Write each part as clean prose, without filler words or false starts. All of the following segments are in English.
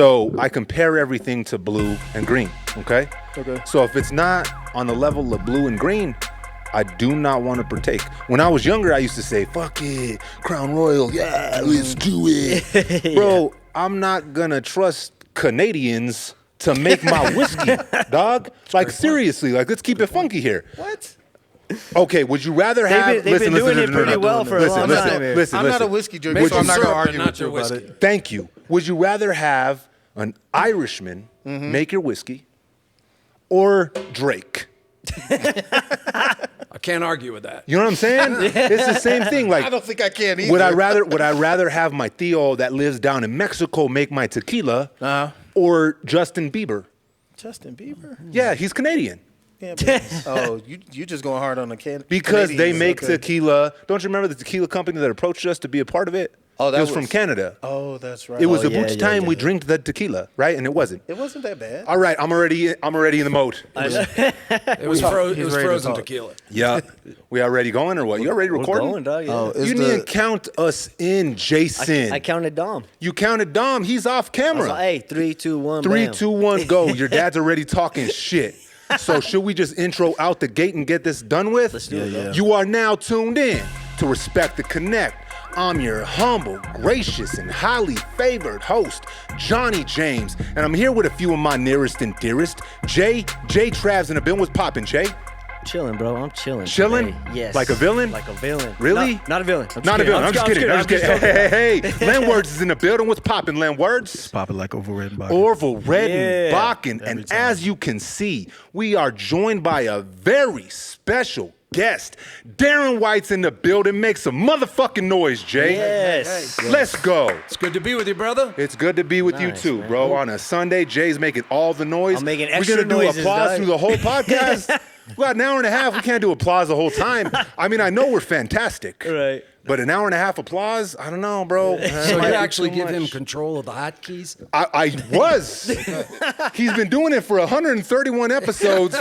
So I compare everything to blue and green, okay? Okay. So if it's not on the level of blue and green, I do not want to partake. When I was younger, I used to say, fuck it, Crown Royal, yeah, let's do it. Bro, I'm not gonna trust Canadians to make my whiskey, dog. Like, seriously, like, let's keep it funky here. What? Okay, would you rather have... They've been doing it pretty well for a long time here. I'm not a whiskey drinker, so I'm not gonna argue with you about it. Thank you. Would you rather have an Irishman make your whiskey or Drake? I can't argue with that. You know what I'm saying? It's the same thing. Like, I don't think I can either. Would I rather have my Theo that lives down in Mexico make my tequila or Justin Bieber? Justin Bieber? Yeah, he's Canadian. Yeah, but, you just going hard on the because Canadians, they make okay. tequila. Don't you remember the tequila company that approached us to be a part of it? Oh, that it was from Canada. Oh, that's right. It was about time we drink the tequila, right? And it wasn't. It wasn't that bad. All right, I'm already in the mode. It was frozen tequila. Yeah. We already going or what? You already recording? We're going, dog, yeah. You didn't count us in, Jason. I counted Dom. You counted Dom. He's off camera. Like, hey, 3, 2, 1, 3, bam. 2, 1, go. Your dad's already talking shit. So should we just intro out the gate and get this done with? Let's do it. Yeah. You are now tuned in to Respect the Connect. I'm your humble, gracious, and highly favored host, Johnny James, and I'm here with a few of my nearest and dearest. Jay Travs in the building. What's poppin', Jay? Chilling, bro. I'm chilling. Chilling? Today. Yes. Like a villain? Like a villain. Really? Not a villain. Not a villain. I'm just kidding. I'm just kidding. Hey. Len Words is in the building. What's poppin', Len Words? It's popping like Overworked. Orville Redenbachen. Every And time. as you can see, we are joined by a very special guest. Darren White's in the building. Make some motherfucking noise, Jay. Yes. Let's go. It's good to be with you, brother. It's good to be with you Nice, too, man. bro. On a Sunday, Jay's making all the noise. I'm making We're extra gonna do noises, applause dog. through the whole podcast. We got an hour and a half. We can't do applause the whole time. I mean, I know we're fantastic. Right. But an hour and a half applause? I don't know, bro. So you actually give him control of the hotkeys? I was. He's been doing it for 131 episodes,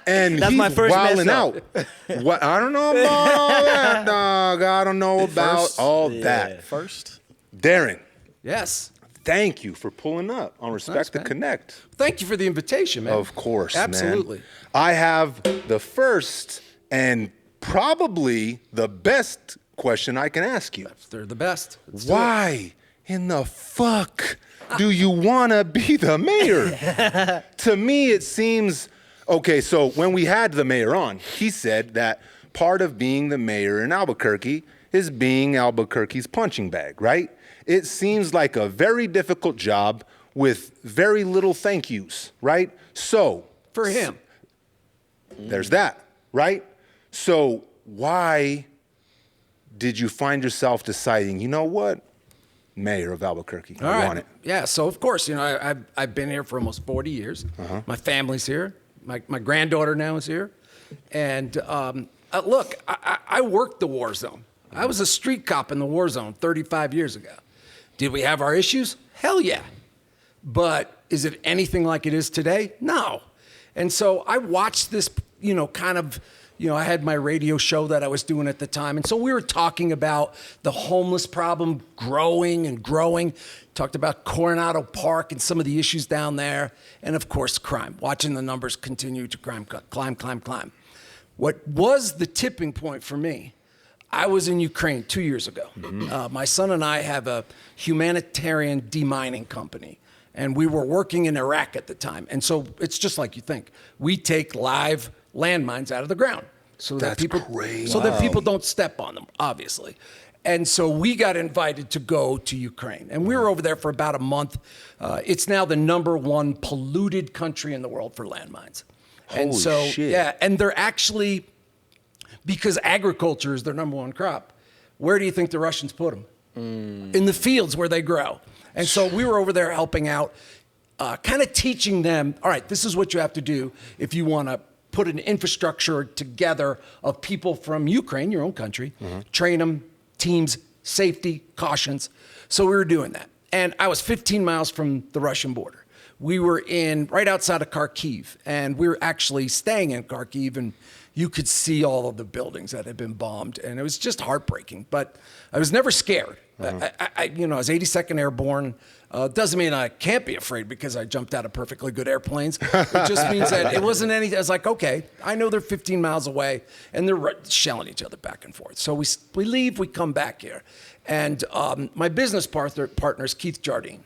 and That's he's my first wilding mess out. What? I don't know about all that, dog. I don't know about all that. First? Darren, Yes. thank you for pulling up on Respect the man. Connect. Thank you for the invitation, man. Of course, Absolutely. man. I have the first and probably the best question I can ask you. They're the best. Let's do it. Why in the fuck do you want to be the mayor? To me, it seems, okay, so when we had the mayor on, he said that part of being the mayor in Albuquerque is being Albuquerque's punching bag, right? It seems like a very difficult job with very little thank yous, right? So, For him. there's that, right? So why did you find yourself deciding, you know what, mayor of Albuquerque, I want it? Yeah, so of course, you know, I've been here for almost 40 years. My family's here. My granddaughter now is here. And look, I worked the war zone. I was a street cop in the war zone 35 years ago. Did we have our issues? Hell yeah. But is it anything like it is today? No. And so I watched this, you know, kind of, you know, I had my radio show that I was doing at the time. And so we were talking about the homeless problem growing and growing. Talked about Coronado Park and some of the issues down there. And of course, crime, watching the numbers continue to climb. What was the tipping point for me? I was in Ukraine 2 years ago. My son and I have a humanitarian demining company. And we were working in Iraq at the time. And so it's just like you think. We take live landmines out of the ground so that people don't step on them, obviously. And so we got invited to go to Ukraine. And we were over there for about a month. It's now the #1 polluted country in the world for landmines. And Holy so, shit. yeah, and they're actually, because agriculture is their #1 crop, where do you think the Russians put them? In the fields where they grow. And so we were over there helping out, kind of teaching them, all right, this is what you have to do if you want to put an infrastructure together of people from Ukraine, your own country, train them, teams, safety, cautions. So we were doing that. And I was 15 miles from the Russian border. We were right outside of Kharkiv, and we were actually staying in Kharkiv, and you could see all of the buildings that had been bombed, and it was just heartbreaking. But I was never scared. I was 82nd Airborne. Doesn't mean I can't be afraid because I jumped out of perfectly good airplanes. It just means that it wasn't anything. I was like, okay, I know they're 15 miles away and they're shelling each other back and forth. So we leave, we come back here. And my business partner is Keith Jardine.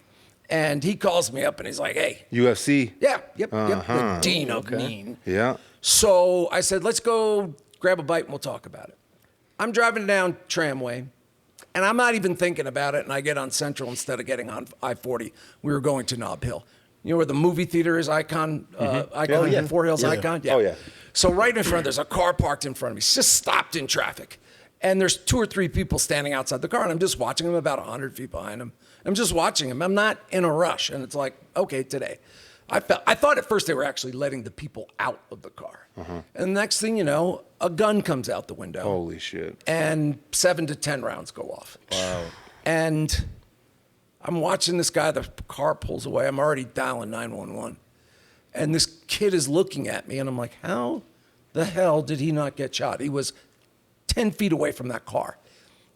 And he calls me up and he's like, hey. UFC. Yeah, yep. The dean of mean. Yeah. So I said, let's go grab a bite and we'll talk about it. I'm driving down Tramway. And I'm not even thinking about it, and I get on Central instead of getting on I-40. We were going to Nob Hill. You know where the movie theater is, Icon, Four Hills Icon? Yeah. Oh, yeah. So right in front, there's a car parked in front of me. It's just stopped in traffic. And there's 2 or 3 people standing outside the car, and I'm just watching them about 100 feet behind them. I'm just watching them. I'm not in a rush. And it's like, okay, today. I thought at first they were actually letting the people out of the car. And the next thing you know, a gun comes out the window. Holy shit. And 7 to 10 rounds go off. Wow. And I'm watching this guy, the car pulls away. I'm already dialing 911. And this kid is looking at me, and I'm like, how the hell did he not get shot? He was 10 feet away from that car.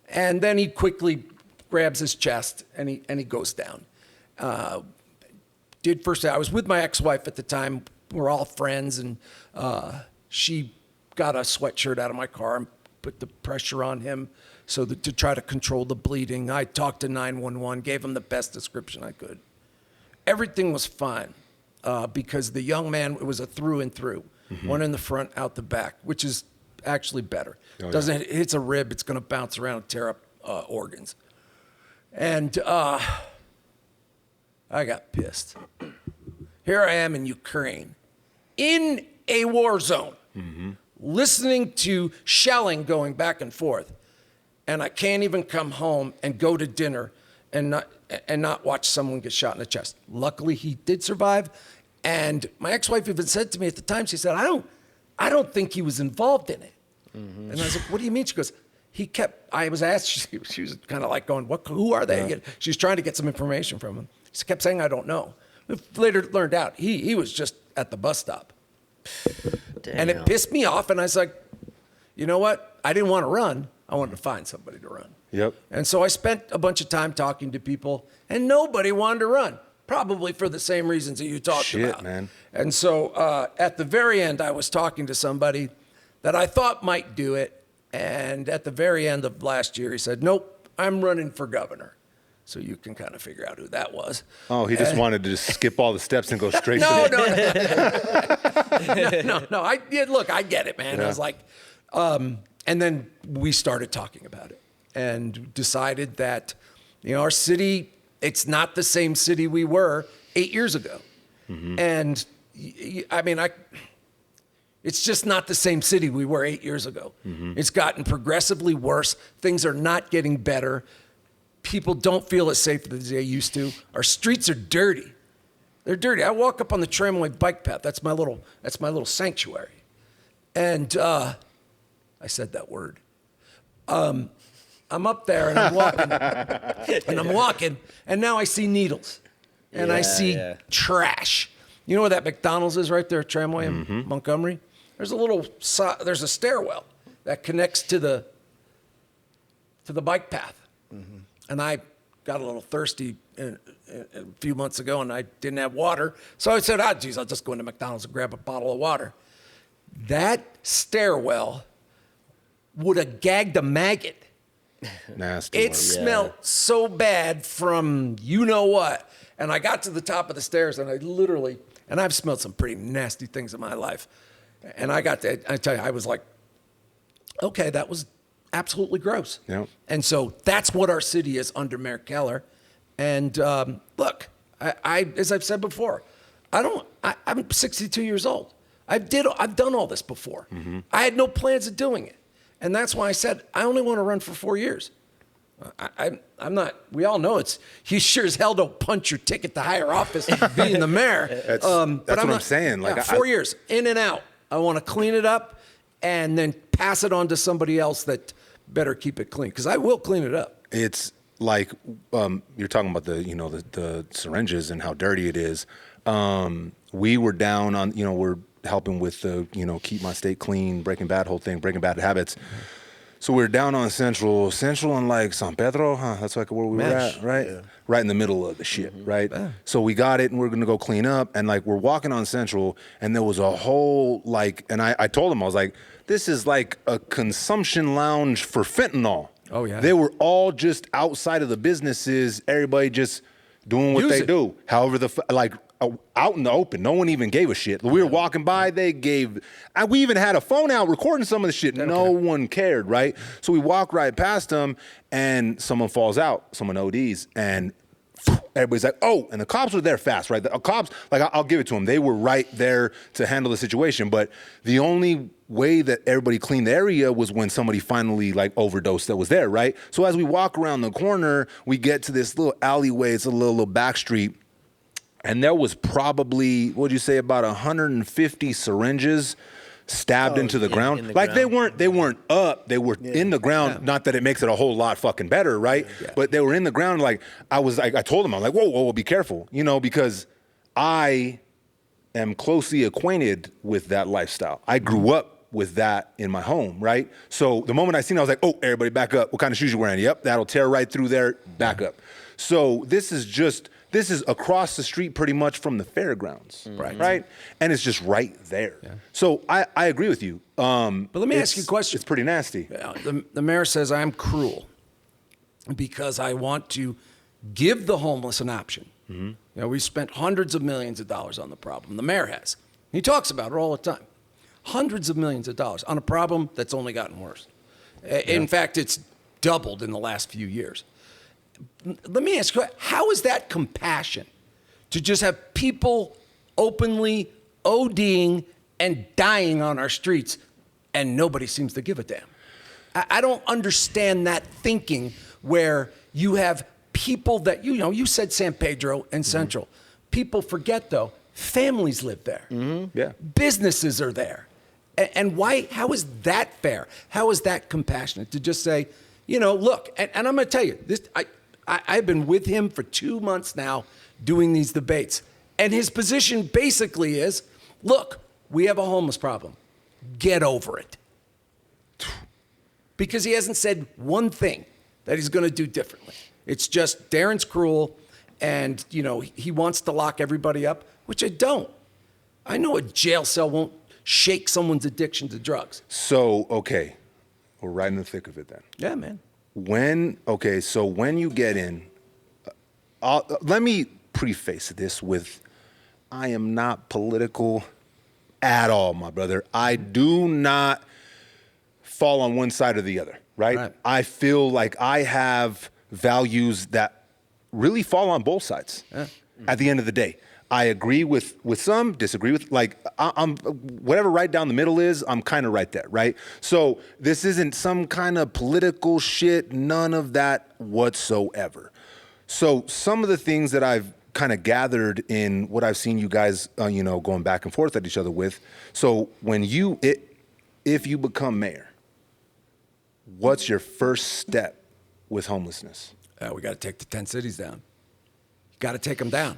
And then he quickly grabs his chest, and he goes down. I was with my ex-wife at the time. We're all friends, and she got a sweatshirt out of my car and put the pressure on him to try to control the bleeding. I talked to 911, gave him the best description I could. Everything was fine because the young man, it was a through and through, one in the front, out the back, which is actually better. It hits a rib, it's going to bounce around and tear up organs. And I got pissed. Here I am in Ukraine, in a war zone, listening to shelling going back and forth, and I can't even come home and go to dinner and not watch someone get shot in the chest. Luckily, he did survive, and my ex-wife even said to me at the time, she said, I don't think he was involved in it. And I was like, what do you mean? She goes, I was asked, she was kind of like going, who are they? Yeah. She was trying to get some information from him. She kept saying, I don't know. Later learned out he was just at the bus stop. Damn. And it pissed me off, and I was like, you know what? I didn't want to run. I wanted to find somebody to run. Yep. And so I spent a bunch of time talking to people, and nobody wanted to run, probably for the same reasons that you talked about. Shit, man. And so at the very end, I was talking to somebody that I thought might do it, and at the very end of last year, he said, nope, I'm running for governor. So you can kind of figure out who that was. Oh, he just wanted to just skip all the steps and go straight No. to it. No. Look, I get it, man. Yeah. I was like, and then we started talking about it and decided that, our city, it's not the same city we were 8 years ago. And it's just not the same city we were 8 years ago. It's gotten progressively worse. Things are not getting better. People don't feel as safe as they used to. Our streets are dirty. They're dirty. I walk up on the Tramway bike path. That's my little sanctuary. And I said that word. I'm up there and I'm walking, and now I see needles, and I see trash. You know where that McDonald's is right there, Tramway in Montgomery? There's a stairwell that connects to the bike path. And I got a little thirsty a few months ago, and I didn't have water. So I said, geez, I'll just go into McDonald's and grab a bottle of water. That stairwell would have gagged a maggot. Nasty. It smelled so bad from you know what. And I got to the top of the stairs, and and I've smelled some pretty nasty things in my life. And I tell you, I was like, okay, that was absolutely gross. Yep. And so that's what our city is under Mayor Keller. And look, as I've said before, I'm 62 years old. I've done all this before. I had no plans of doing it. And that's why I said, I only want to run for 4 years. I'm not, we all know you sure as hell don't punch your ticket to higher office being the mayor. That's what I'm saying. Like 4 years, in and out. I want to clean it up and then pass it on to somebody else that better keep it clean, because I will clean it up. It's like you're talking about the syringes and how dirty it is. We were down on, we're helping with the, keep my state clean, Breaking Bad whole thing, Breaking Bad habits. So we're down on Central and like San Pedro, huh? That's like where we were at, right? Yeah. Right in the middle of the shit, right? Yeah. So we got it and we're gonna go clean up. And like we're walking on Central and there was a whole like, and I told him, I was like, this is like a consumption lounge for fentanyl. Oh yeah. They were all just outside of the businesses, everybody just doing what they do. However, out in the open, no one even gave a shit. We were walking by, they gave, and we even had a phone out recording some of the shit. No one cared, right? So we walk right past them and someone falls out, someone ODs, and everybody's like, oh, and the cops were there fast, right? The cops, like, I'll give it to them. They were right there to handle the situation, but the only way that everybody cleaned the area was when somebody finally like overdosed that was there, right? So as we walk around the corner, we get to this little alleyway, it's a little back street, and there was probably, what'd you say, about 150 syringes stabbed into the ground. Like ground. They weren't up, they were in the ground. Yeah. Not that it makes it a whole lot fucking better, right? Yeah. But they were in the ground. Like I told them, I'm like, whoa, be careful, because I am closely acquainted with that lifestyle. I grew up with that in my home, right? So the moment I seen it, I was like, oh, everybody back up. What kind of shoes you wearing? Yep, that'll tear right through there, back up. So this is across the street pretty much from the fairgrounds, right? And it's just right there. Yeah. So I agree with you. But let me ask you a question. It's pretty nasty. The mayor says I'm cruel because I want to give the homeless an option. Mm-hmm. We spent hundreds of millions of dollars on the problem. The mayor has. He talks about it all the time. Hundreds of millions of dollars on a problem that's only gotten worse. In fact, it's doubled in the last few years. Let me ask you, how is that compassion to just have people openly ODing and dying on our streets and nobody seems to give a damn? I don't understand that thinking where you have people that, you said San Pedro and Central. People forget though, families live there. Yeah. Businesses are there. And why, how is that fair? How is that compassionate to just say, look, and I'm going to tell you, I've been with him for 2 months now doing these debates. And his position basically is, look, we have a homeless problem. Get over it. Because he hasn't said one thing that he's going to do differently. It's just Darren's cruel and, he wants to lock everybody up, which I don't. I know a jail cell won't shake someone's addiction to drugs. So, okay, we're right in the thick of it then. Yeah, man. So when you get in, let me preface this with, I am not political at all, my brother. I do not fall on one side or the other, right? I feel like I have values that really fall on both sides at the end of the day. I agree with some, disagree with, I'm whatever right down the middle is, I'm kind of right there, right? So this isn't some kind of political shit, none of that whatsoever. So some of the things that I've kind of gathered in what I've seen you guys, going back and forth at each other with. So when if you become mayor, what's your first step with homelessness? We got to take the 10 cities down. You got to take them down.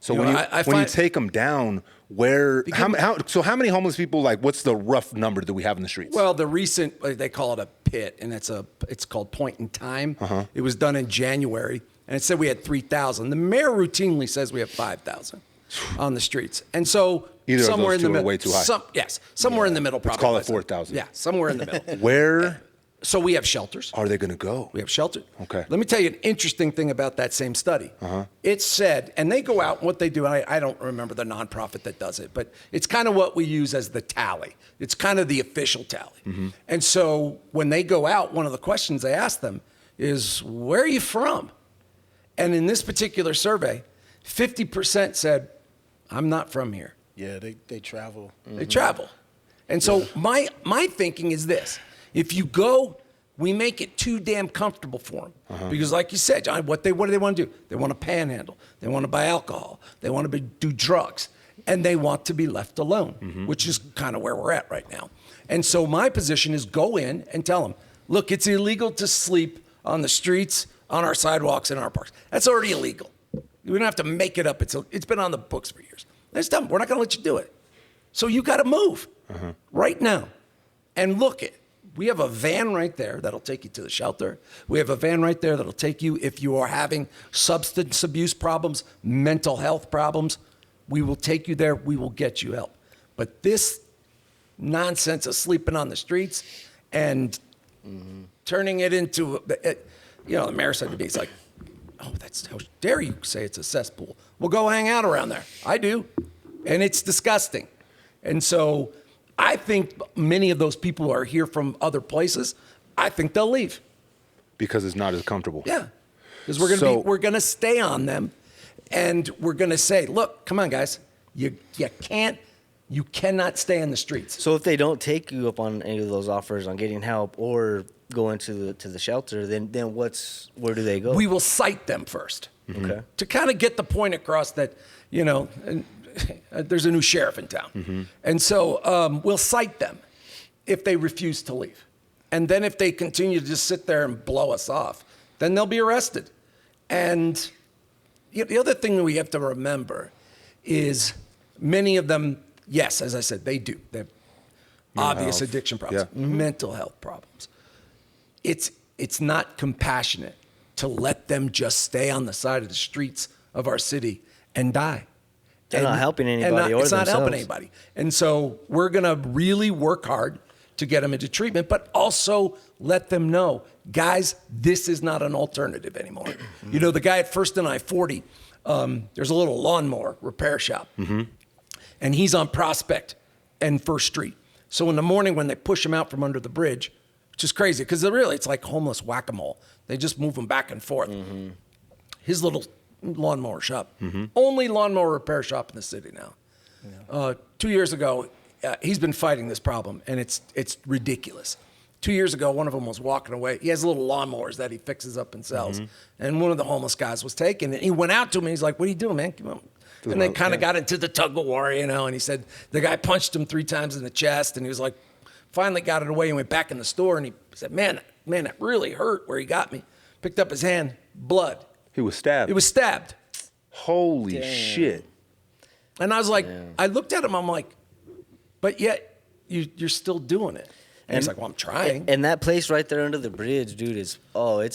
So when you take them down, how many homeless people, what's the rough number that we have in the streets? Well, the recent, they call it a PIT, and it's called Point in Time. It was done in January, and it said we had 3,000. The mayor routinely says we have 5,000 on the streets. And so either somewhere of those in the middle, are way too high. Somewhere in the middle, probably. Let's call it 4,000. Yeah, somewhere in the middle. Where? So we have shelters. Are they going to go? We have shelters. Okay. Let me tell you an interesting thing about that same study. It said, and they go out and what they do, I don't remember the nonprofit that does it, but it's kind of what we use as the tally. It's kind of the official tally. And so when they go out, one of the questions they ask them is, where are you from? And in this particular survey, 50% said, I'm not from here. Yeah, they travel. They travel. And so my thinking is this. If you go, we make it too damn comfortable for them. Because like you said, John, what do they want to do? They want to panhandle. They want to buy alcohol. They want to do drugs. And they want to be left alone, which is kind of where we're at right now. And so my position is go in and tell them, look, it's illegal to sleep on the streets, on our sidewalks, and in our parks. That's already illegal. We don't have to make it up. It's been on the books for years. That's dumb. We're not going to let you do it. So you got to move right now and look it. We have a van right there that'll take you to the shelter. We have a van right there that'll take you if you are having substance abuse problems, mental health problems. We will take you there. We will get you help. But this nonsense of sleeping on the streets and turning it into, the mayor said to me, he's like, oh, how dare you say it's a cesspool? Well, go hang out around there. I do. And it's disgusting. And so I think many of those people who are here from other places, I think they'll leave. Because it's not as comfortable. Yeah. Because we're gonna stay on them, and we're gonna say, look, come on, guys, you cannot stay in the streets. So if they don't take you up on any of those offers on getting help or going to the shelter, then where do they go? We will cite them first. Okay. To kind of get the point across that, there's a new sheriff in town. And so we'll cite them if they refuse to leave. And then if they continue to just sit there and blow us off, then they'll be arrested. And the other thing that we have to remember is many of them, yes, as I said, they do. They have obvious health. addiction problems, Yeah. mental health problems. It's not compassionate to let them just stay on the side of the streets of our city and die. They're not helping anybody or it's not helping themselves. anybody. And so we're going to really work hard to get them into treatment, but also let them know, guys, this is not an alternative anymore. The guy at First and I-40, there's a little lawnmower repair shop, and he's on Prospect and First Street. So in the morning when they push him out from under the bridge, which is crazy because it's like homeless whack-a-mole. They just move them back and forth. His little lawnmower shop, only lawnmower repair shop in the city now. 2 years ago, he's been fighting this problem, and it's ridiculous. 2 years ago, one of them was walking away. He has little lawnmowers that he fixes up and sells. And one of the homeless guys was taken, and he went out to him, and he's like, what are you doing, man? Come on. And they kind of got into the tug of war, and he said the guy punched him 3 times in the chest, and he was like, finally got it away and went back in the store, and he said, man, that really hurt where he got me. Picked up his hand, blood. He was stabbed. He was stabbed. Holy shit. And I was like, I looked at him, I'm like, but yet you're still doing it. And he's like, well, I'm trying. And that place right there under the bridge, dude, it's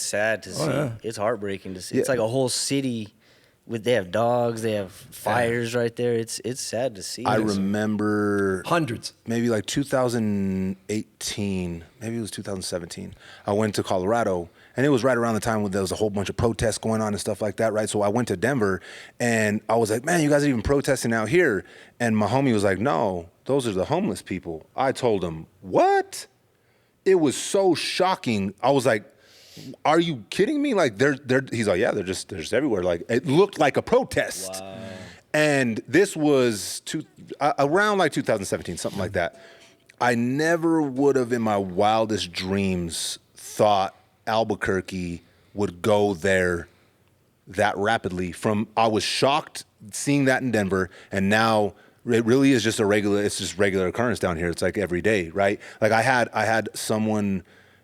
sad to see. Yeah. It's heartbreaking to see. It's like a whole city. They have dogs, they have fires right there. It's sad to see. I remember Hundreds. maybe like 2018, maybe it was 2017. I went to Colorado, and it was right around the time when there was a whole bunch of protests going on and stuff like that, right? So I went to Denver, and I was like, man, you guys are even protesting out here. And my homie was like, no, those are the homeless people. I told him, what? It was so shocking. I was like, are you kidding me? Like he's like, yeah, they're just everywhere. Like it looked like a protest. Wow. And this was around like 2017, something like that. I never would have in my wildest dreams thought Albuquerque would go there that rapidly. I was shocked seeing that in Denver, and now it really is just regular occurrence down here. It's like every day, right? Like I had someone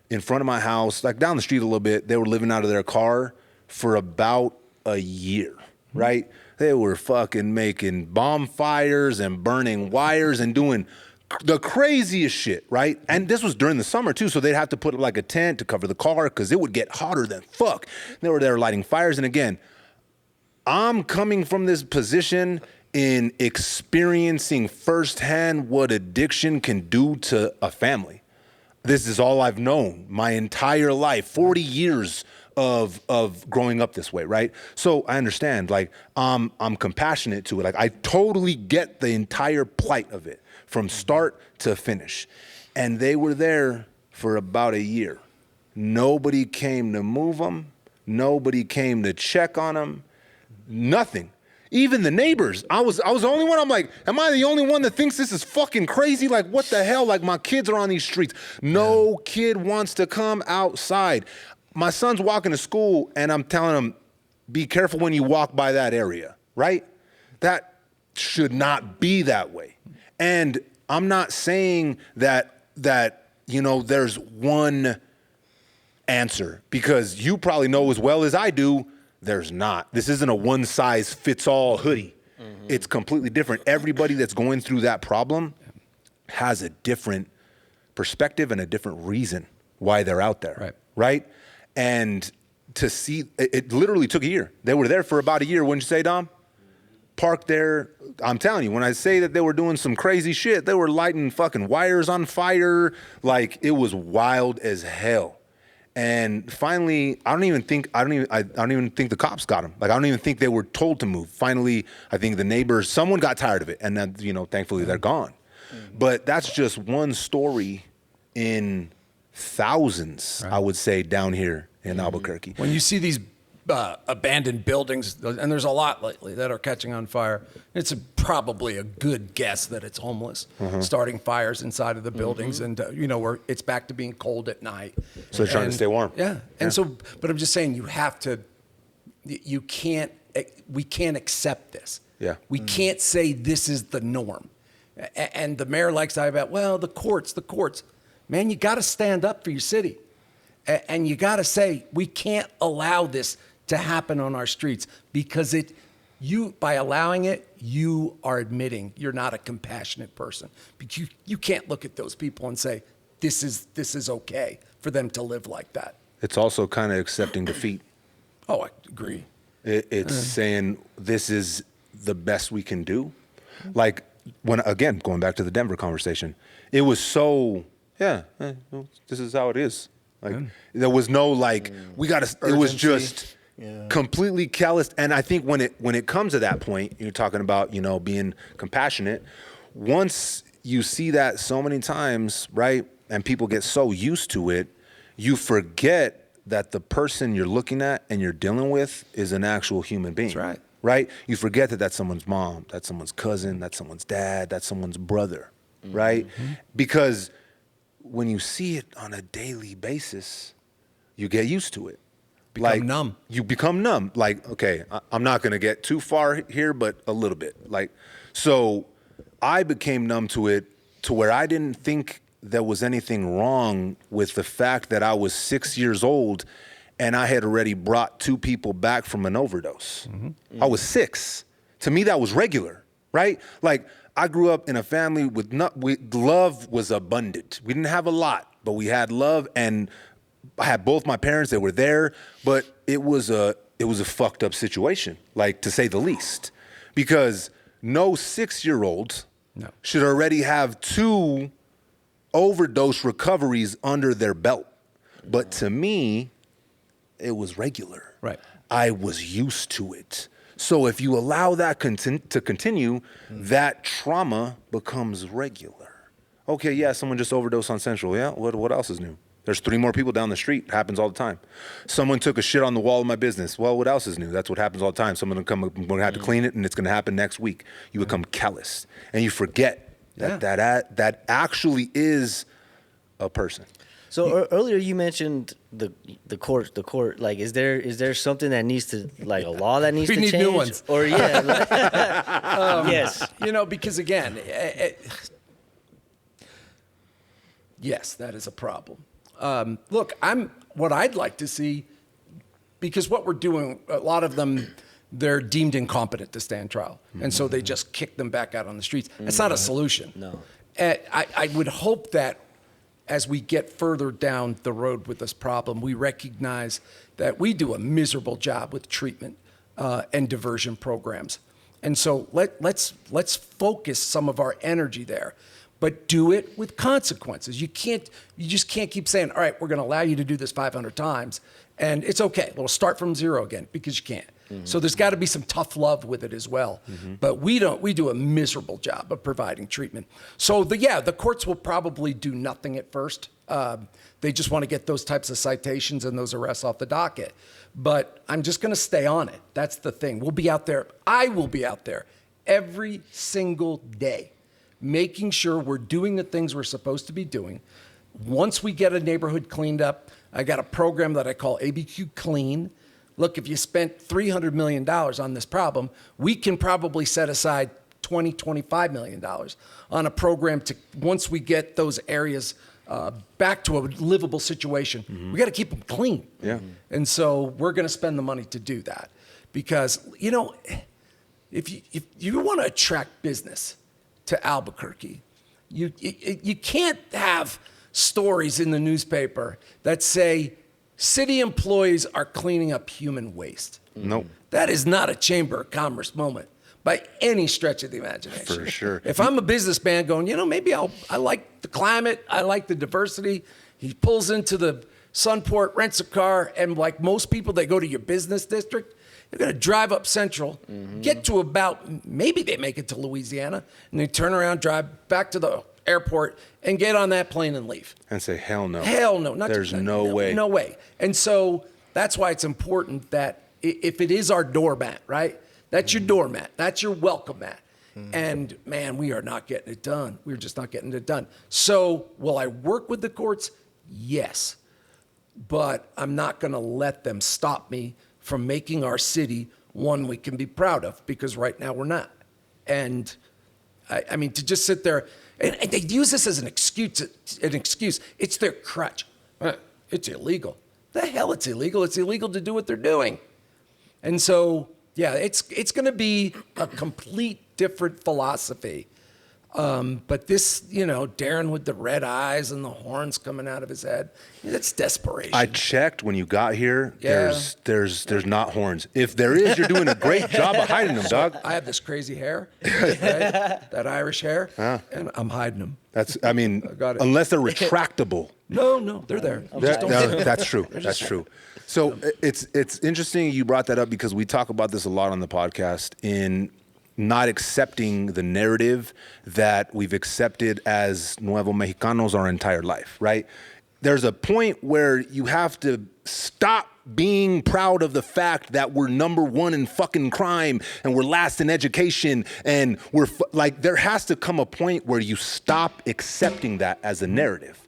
in front of my house, like down the street a little bit, they were living out of their car for about a year, right? They were fucking making bonfires and burning wires and doing the craziest shit, right? And this was during the summer too, so they'd have to put like a tent to cover the car because it would get hotter than fuck. They were there lighting fires, and again, I'm coming from this position in experiencing firsthand what addiction can do to a family. This is all I've known my entire life, 40 years of growing up this way, right? So I understand, like, I'm compassionate to it. Like, I totally get the entire plight of it from start to finish. And they were there for about a year. Nobody came to move them. Nobody came to check on them. Nothing. Even the neighbors. I was the only one. I'm like, am I the only one that thinks this is fucking crazy? Like, what the hell? Like, my kids are on these streets. No kid wants to come outside. My son's walking to school, and I'm telling him, be careful when you walk by that area, right? That should not be that way. And I'm not saying that there's one answer, because you probably know as well as I do, there's not. This isn't a one-size-fits-all hoodie. Mm-hmm. It's completely different. Everybody that's going through that problem has a different perspective and a different reason why they're out there. Right? And to see, it literally took a year. They were there for about a year, wouldn't you say, Dom? Parked there. I'm telling you, when I say that they were doing some crazy shit, they were lighting fucking wires on fire. Like, it was wild as hell. And finally, I don't even think the cops got them. Like, I don't even think they were told to move. Finally, I think the neighbors, someone got tired of it, and then, you know, thankfully they're gone. But that's just one story in thousands, I would say, down here in Albuquerque. When you see these abandoned buildings, and there's a lot lately that are catching on fire, it's probably a good guess that it's homeless starting fires inside of the buildings, and you know, where it's back to being cold at night. So they're trying to stay warm. So, but I'm just saying, we can't accept this. We can't say this is the norm. And the mayor likes to talk about, well, the courts. Man, you got to stand up for your city. And you got to say, we can't allow this to happen on our streets, because by allowing it, you are admitting you're not a compassionate person. Because you can't look at those people and say, this is okay for them to live like that. It's also kind of accepting defeat. Oh, I agree. It's saying this is the best we can do. Like, again, going back to the Denver conversation, it was so, well, this is how it is. Like, there was no like, we got to, it was just completely calloused. And I think when it comes to that point, you're talking about, you know, being compassionate. Once you see that so many times, right, and people get so used to it, you forget that the person you're looking at and you're dealing with is an actual human being. That's right. Right? You forget that that's someone's mom, that's someone's cousin, that's someone's dad, that's someone's brother, right? Because when you see it on a daily basis, you get used to it. Become numb. You become numb. Like, okay, I'm not gonna get too far here, but a little bit. Like, so I became numb to it to where I didn't think there was anything wrong with the fact that I was 6 years old and I had already brought 2 people back from an overdose. I was 6. To me, that was regular, right? Like, I grew up in a family with love was abundant. We didn't have a lot, but we had love, and I had both my parents that were there, but it was a fucked up situation, like, to say the least, because no 6-year-old should already have 2 overdose recoveries under their belt. But to me, it was regular. Right. I was used to it. So if you allow that to continue, that trauma becomes regular. Okay, yeah, someone just overdosed on Central. Yeah, what else is new? There's 3 more people down the street. It happens all the time. Someone took a shit on the wall of my business. Well, what else is new? That's what happens all the time. Someone will come, we're gonna have to clean it, and it's gonna happen next week. You become callous, and you forget that actually is a person. So earlier you mentioned the court. Like, is there something that needs to, like, a law that needs We to need change? new ones. Or yes. You know, because again, yes, that is a problem. Look, what I'd like to see, because what we're doing, a lot of them, they're deemed incompetent to stand trial. And so they just kick them back out on the streets. It's not a solution. No. I would hope that as we get further down the road with this problem, we recognize that we do a miserable job with treatment and diversion programs. And so let's focus some of our energy there, but do it with consequences. You just can't keep saying, all right, we're going to allow you to do this 500 times, and it's okay. We'll start from zero again, because you can't. So there's got to be some tough love with it as well. But we do a miserable job of providing treatment. So the courts will probably do nothing at first. They just want to get those types of citations and those arrests off the docket. But I'm just going to stay on it. That's the thing. We'll be out there. I will be out there every single day, making sure we're doing the things we're supposed to be doing. Once we get a neighborhood cleaned up, I got a program that I call ABQ Clean. Look, if you spent $300 million on this problem, we can probably set aside $25 million on a program to, once we get those areas back to a livable situation, we got to keep them clean. Yeah. And so we're going to spend the money to do that, because, you know, if you want to attract business to Albuquerque, you can't have stories in the newspaper that say city employees are cleaning up human waste. Nope. That is not a Chamber of Commerce moment by any stretch of the imagination. For sure. If I'm a businessman going, maybe I like the climate, I like the diversity. He pulls into the Sunport, rents a car, and like most people, they go to your business district. They're going to drive up Central, get to about, maybe they make it to Louisiana, and they turn around, drive back to the airport, and get on that plane and leave. And say, hell no. Hell no. There's no way. No way. And so that's why it's important that if it is our doormat, right? That's your doormat. That's your welcome mat. And man, we are not getting it done. We're just not getting it done. So will I work with the courts? Yes. But I'm not going to let them stop me from making our city one we can be proud of, because right now we're not. And I mean, to just sit there, and they use this as an excuse. It's their crutch. It's illegal. The hell it's illegal. It's illegal to do what they're doing. And so, yeah, it's going to be a complete different philosophy. But this, Darren with the red eyes and the horns coming out of his head, that's desperation. I checked when you got here. Yeah. There's not horns. If there is, you're doing a great job of hiding them, dog. I have this crazy hair, right? That Irish hair, and I'm hiding them. Got it. Unless they're retractable. No, they're there. That's true. That's true. So it's interesting you brought that up, because we talk about this a lot on the podcast in not accepting the narrative that we've accepted as Nuevo Mexicanos our entire life, right? There's a point where you have to stop being proud of the fact that we're number one in fucking crime and we're last in education, and there has to come a point where you stop accepting that as a narrative.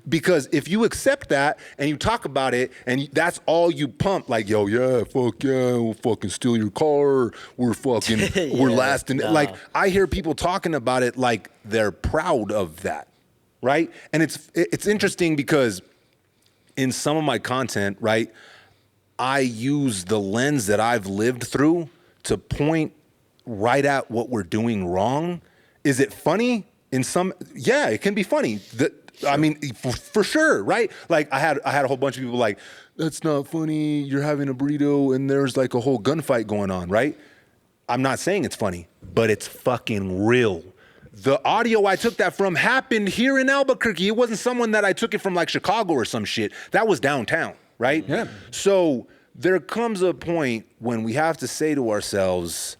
Because if you accept that and you talk about it and that's all you pump, like, yo, yeah, fuck yeah, we'll fucking steal your car, we're fucking, we're last in, like, I hear people talking about it like they're proud of that, right? And it's interesting because in some of my content, right, I use the lens that I've lived through to point right at what we're doing wrong. Is it funny? Yeah, it can be funny. For sure, right? Like I had a whole bunch of people like, that's not funny, you're having a burrito and there's like a whole gunfight going on, right? I'm not saying it's funny, but it's fucking real. The audio I took that from happened here in Albuquerque. It wasn't someone that I took it from like Chicago or some shit. That was downtown, right? Yeah. So there comes a point when we have to say to ourselves,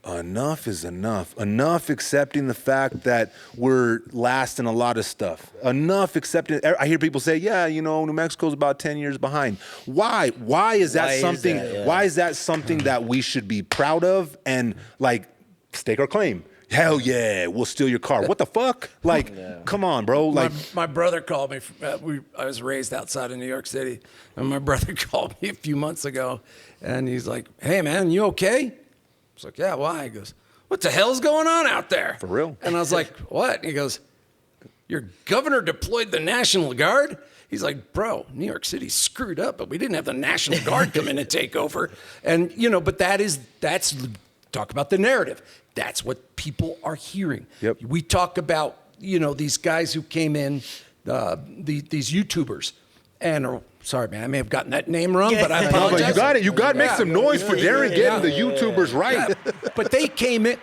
enough is enough. Enough accepting the fact that we're last in a lot of stuff. Enough accepting. I hear people say, yeah, New Mexico's about 10 years behind. Why? Why is that something? Why is that something that we should be proud of and like stake our claim? Hell yeah, we'll steal your car. What the fuck? Like, come on, bro. Like, my brother called me. I was raised outside of New York City, and my brother called me a few months ago, and he's like, "Hey, man, you okay?" I was like, "Yeah, why?" He goes, "What the hell's going on out there?" For real? And I was like, "What?" And he goes, "Your governor deployed the National Guard." He's like, "Bro, New York City screwed up, but we didn't have the National Guard come in and take over." And but that's talk about the narrative. That's what people are hearing. Yep. We talk about, these guys who came in, these YouTubers, and sorry, man, I may have gotten that name wrong, but I apologize. No, but you got it. You got to make some noise for Darren getting the YouTubers right. Yeah. But they came in,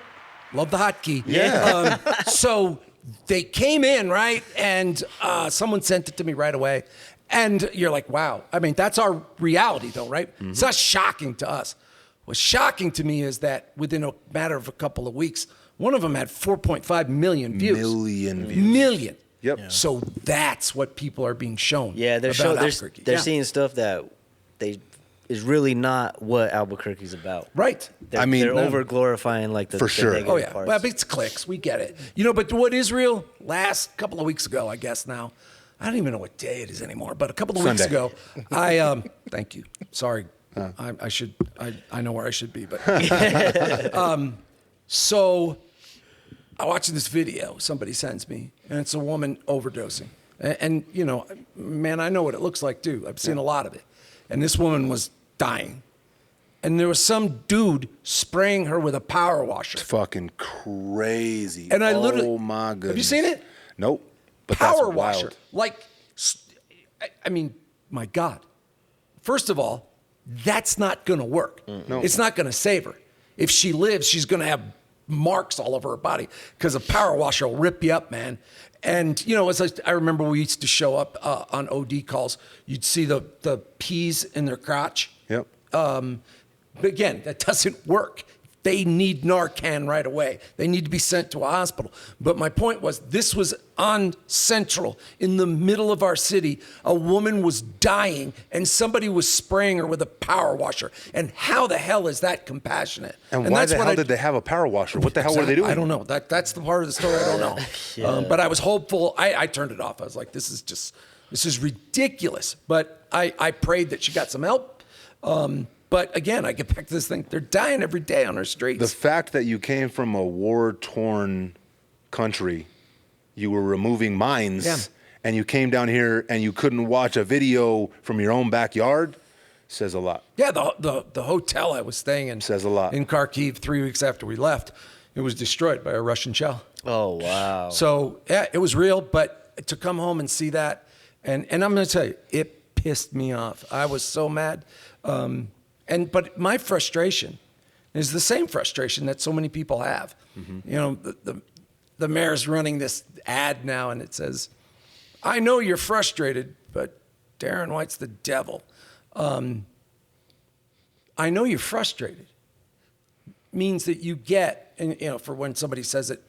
love the hotkey. Yeah. So they came in, right? And someone sent it to me right away. And you're like, wow. I mean, that's our reality, though, right? Mm-hmm. It's not shocking to us. What's shocking to me is that within a matter of a couple of weeks, one of them had 4.5 million views. Million. Yep. Yeah. So that's what people are being shown. Yeah, they're seeing stuff that is really not what Albuquerque's about. Right. They're over glorifying like the for sure. The negative parts. Well, it's clicks. We get it. But what Israel last couple of weeks ago, I guess now, I don't even know what day it is anymore. But a couple of weeks ago, thank you. Sorry. I know where I should be, but so I'm watching this video somebody sends me, and it's a woman overdosing, and man, I know what it looks like too. I've seen a lot of it, and this woman was dying, and there was some dude spraying her with a power washer. It's fucking crazy. And I literally, oh my goodness. have you seen it? Nope. But that's power wild. washer. Like, I mean, my God. First of all, that's not going to work. No. It's not going to save her. If she lives, she's going to have marks all over her body because a power washer will rip you up, man. And, you know, as I remember we used to show up on OD calls, you'd see the peas in their crotch. Yep. But again, that doesn't work. They need Narcan right away. They need to be sent to a hospital. But my point was, this was on Central, in the middle of our city. A woman was dying, and somebody was spraying her with a power washer. And how the hell is that compassionate? And why that's the what hell did they have a power washer? What the hell were they doing? I don't know. That's the part of the story I don't know. But I was hopeful. I turned it off. I was like, this is ridiculous. But I prayed that she got some help. But again, I get back to this thing. They're dying every day on our streets. The fact that you came from a war-torn country, you were removing mines, and you came down here and you couldn't watch a video from your own backyard, says a lot. Yeah, the hotel I was staying in Says a lot. in Kharkiv 3 weeks after we left, it was destroyed by a Russian shell. Oh, wow. So yeah, it was real. But to come home and see that, and I'm going to tell you, it pissed me off. I was so mad. But my frustration is the same frustration that so many people have. Mm-hmm. You know, the mayor's running this ad now, and it says, "I know you're frustrated, but Darren White's the devil." I know you're frustrated means that you get, and you know, for when somebody says it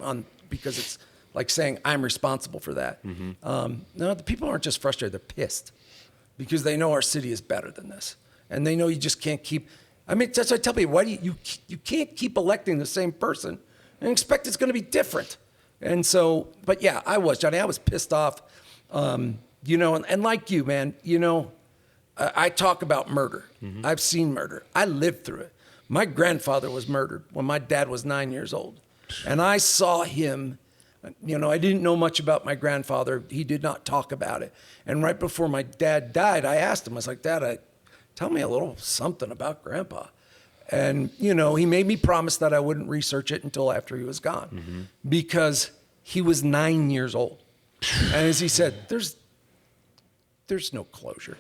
because it's like saying I'm responsible for that. Mm-hmm. No, the people aren't just frustrated; they're pissed because they know our city is better than this. And they know you just can't keep. I mean, that's what I tell people. Why do you can't keep electing the same person and expect it's going to be different? And so, but yeah, I was, Johnny. I was pissed off. You know, and like you, man. You know, I talk about murder. Mm-hmm. I've seen murder. I lived through it. My grandfather was murdered when my dad was 9 years old, and I saw him. You know, I didn't know much about my grandfather. He did not talk about it. And right before my dad died, I asked him. I was like, Dad, tell me a little something about Grandpa. And, you know, he made me promise that I wouldn't research it until after he was gone because he was 9 years old. And as he said, there's no closure.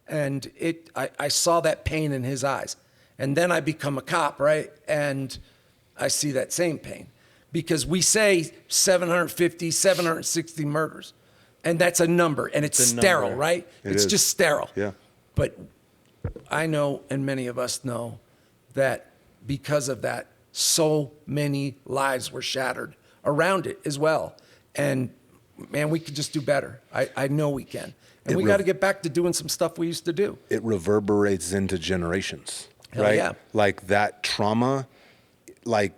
And I saw that pain in his eyes. And then I become a cop, right? And I see that same pain because we say 750, 760 murders. And that's a number, and it's sterile, number. right? It's just sterile. Yeah. But I know, and many of us know, that because of that, so many lives were shattered around it as well. And man, we could just do better. I know we can. And we got to get back to doing some stuff we used to do. It reverberates into generations, Hell right? yeah. Like that trauma, like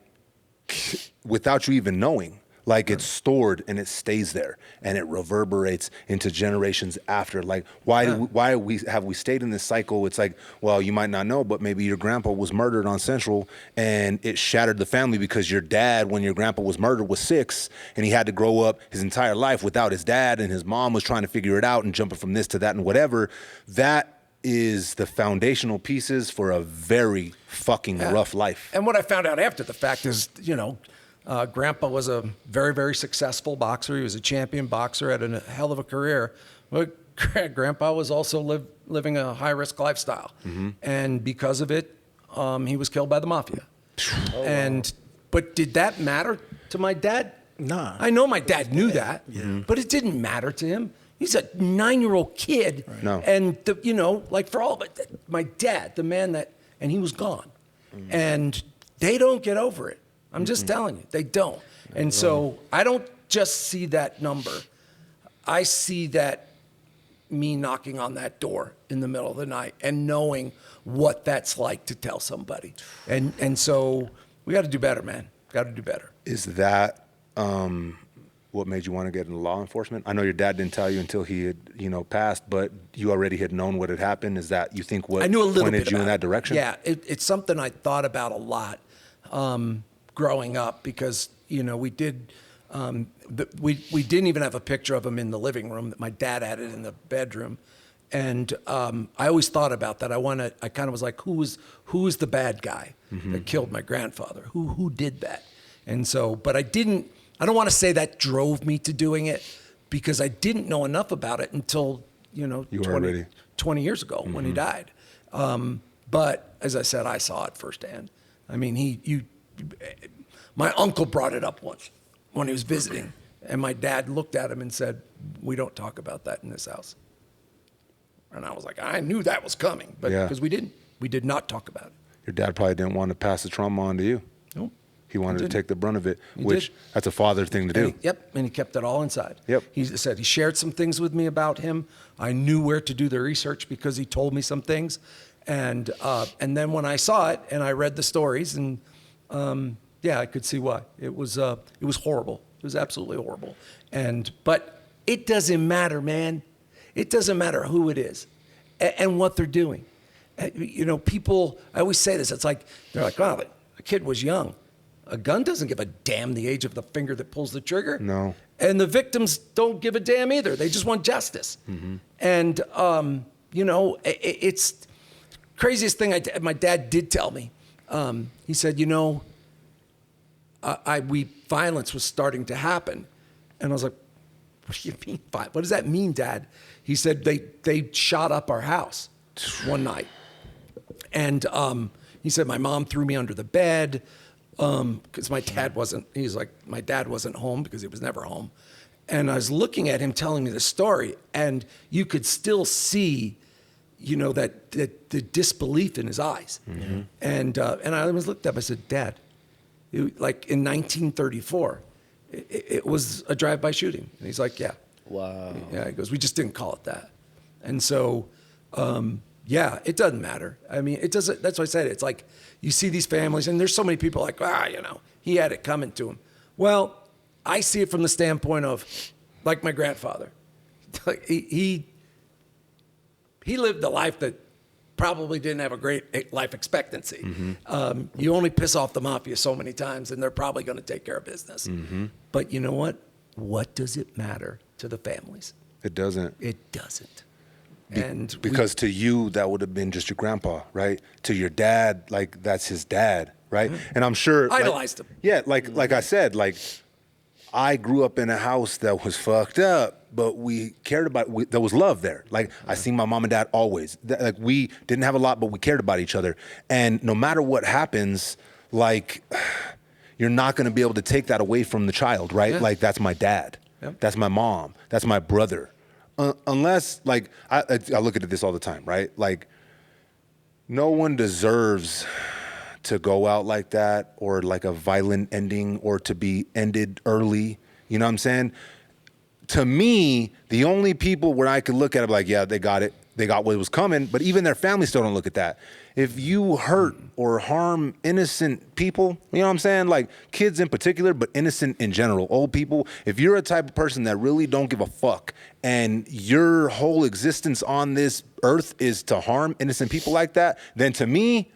without you even knowing. Like it's stored and it stays there and it reverberates into generations after. Like why have we stayed in this cycle? It's like, well, you might not know, but maybe your grandpa was murdered on Central and it shattered the family because your dad, when your grandpa was murdered, was 6 and he had to grow up his entire life without his dad and his mom was trying to figure it out and jumping from this to that and whatever. That is the foundational pieces for a very fucking rough life. And what I found out after the fact is, you know, Grandpa was a very, very successful boxer. He was a champion boxer, had a hell of a career. But Grandpa was also living a high-risk lifestyle. Mm-hmm. And because of it, he was killed by the mafia. But did that matter to my dad? Nah. I know my dad knew that, but it didn't matter to him. He's a 9-year-old kid. Right. No. And, you know, like for all of it, my dad, the man that, and he was gone. Mm-hmm. And they don't get over it. I'm just telling you, they don't. And so I don't just see that number. I see that me knocking on that door in the middle of the night and knowing what that's like to tell somebody. And so we got to do better, man. Got to do better. Is that what made you want to get into law enforcement? I know your dad didn't tell you until he had, you know, passed, but you already had known what had happened. Is that, you think, what I knew a little pointed bit you in about that direction? Yeah, it's something I thought about a lot growing up because, you know, we did we didn't even have a picture of him in the living room. My dad had it in the bedroom. And I always thought about that. I kind of was like, who was the bad guy that killed my grandfather? Who did that? And so, but I don't want to say that drove me to doing it, because I didn't know enough about it until, You were 20, ready. 20 years ago when he died. But as I said, I saw it firsthand. I mean, my uncle brought it up once when he was visiting, and my dad looked at him and said, "We don't talk about that in this house." And I was like, I knew that was coming, but Yeah. because we did not talk about it. Your dad probably didn't want to pass the trauma on to you. Nope. He wanted to didn't. take the brunt of it, He which did. that's a father thing to do. And he kept it all inside. Yep. He said he shared some things with me about him. I knew where to do the research because he told me some things, and then when I saw it and I read the stories, and I could see why it was horrible. It was absolutely horrible. But it doesn't matter, man. It doesn't matter who it is and what they're doing. People. I always say this. It's like they're like, "Oh, the kid was young." A gun doesn't give a damn the age of the finger that pulls the trigger. No. And the victims don't give a damn either. They just want justice. And, it's craziest thing my dad did tell me. He said, violence was starting to happen. And I was like, what do you mean? What does that mean, Dad? He said, they shot up our house one night. And he said, my mom threw me under the bed. Because my dad wasn't home because he was never home. And I was looking at him telling me the story, and you could still see, that the disbelief in his eyes. And I always looked up, I said, Dad, like in 1934, it was a drive-by shooting. And he's like, yeah. Wow. Yeah, he goes, we just didn't call it that. And so, it doesn't matter. I mean, it doesn't, that's what I said. It's like, you see these families, and there's so many people like, he had it coming to him. Well, I see it from the standpoint of, like my grandfather. He lived a life that probably didn't have a great life expectancy. You only piss off the mafia so many times, and they're probably going to take care of business. But you know what? What does it matter to the families? It doesn't. It doesn't. Because to you, that would have been just your grandpa, right? To your dad, like that's his dad, right? And I'm sure Idolized him. Yeah, like I said, like I grew up in a house that was fucked up, but we cared about. There was love there. Like I seen my mom and dad always. Like we didn't have a lot, but we cared about each other. And no matter what happens, like you're not going to be able to take that away from the child, right? Yeah. Like that's my dad. Yep. That's my mom. That's my brother. Unless, like, I look at this all the time, right? Like, no one deserves to go out like that or like a violent ending or to be ended early. You know what I'm saying? To me, the only people where I could look at it like, yeah, they got it. They got what was coming. But even their families still don't look at that. If you hurt or harm innocent people, you know what I'm saying? Like kids in particular, but innocent in general, old people. If you're a type of person that really don't give a fuck and your whole existence on this earth is to harm innocent people like that, then to me,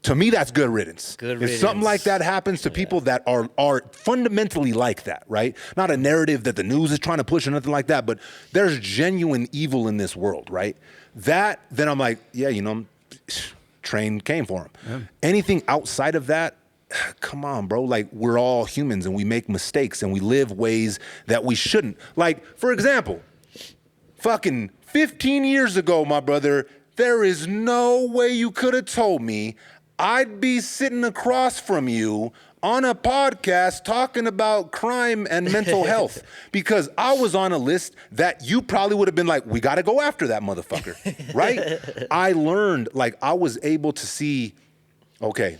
that's good riddance. If something like that happens to people that are fundamentally like that, right? Not a narrative that the news is trying to push or nothing like that, but there's genuine evil in this world, right? That, then I'm like, yeah, train came for him. Yeah. Anything outside of that, come on, bro. Like, we're all humans and we make mistakes and we live ways that we shouldn't. Like, for example, fucking 15 years ago, my brother, there is no way you could have told me I'd be sitting across from you on a podcast talking about crime and mental health because I was on a list that you probably would have been like, we got to go after that motherfucker, right? I learned, like, I was able to see, okay,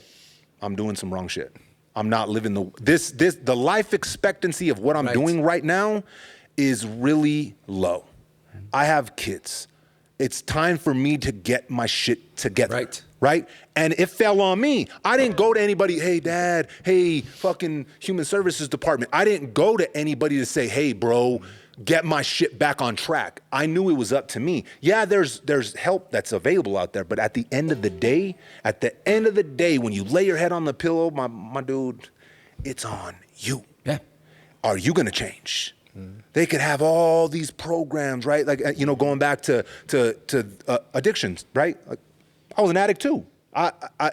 I'm doing some wrong shit. I'm not living the life expectancy of what I'm doing right now is really low. I have kids. It's time for me to get my shit together. Right? And it fell on me. I didn't go to anybody, hey, Dad, hey, fucking Human Services Department. I didn't go to anybody to say, hey, bro, get my shit back on track. I knew it was up to me. Yeah, there's help that's available out there, but at the end of the day, when you lay your head on the pillow, my dude, it's on you. Yeah. Are you gonna change? They could have all these programs, right? Like, going back to addictions, right? Like, I was an addict too.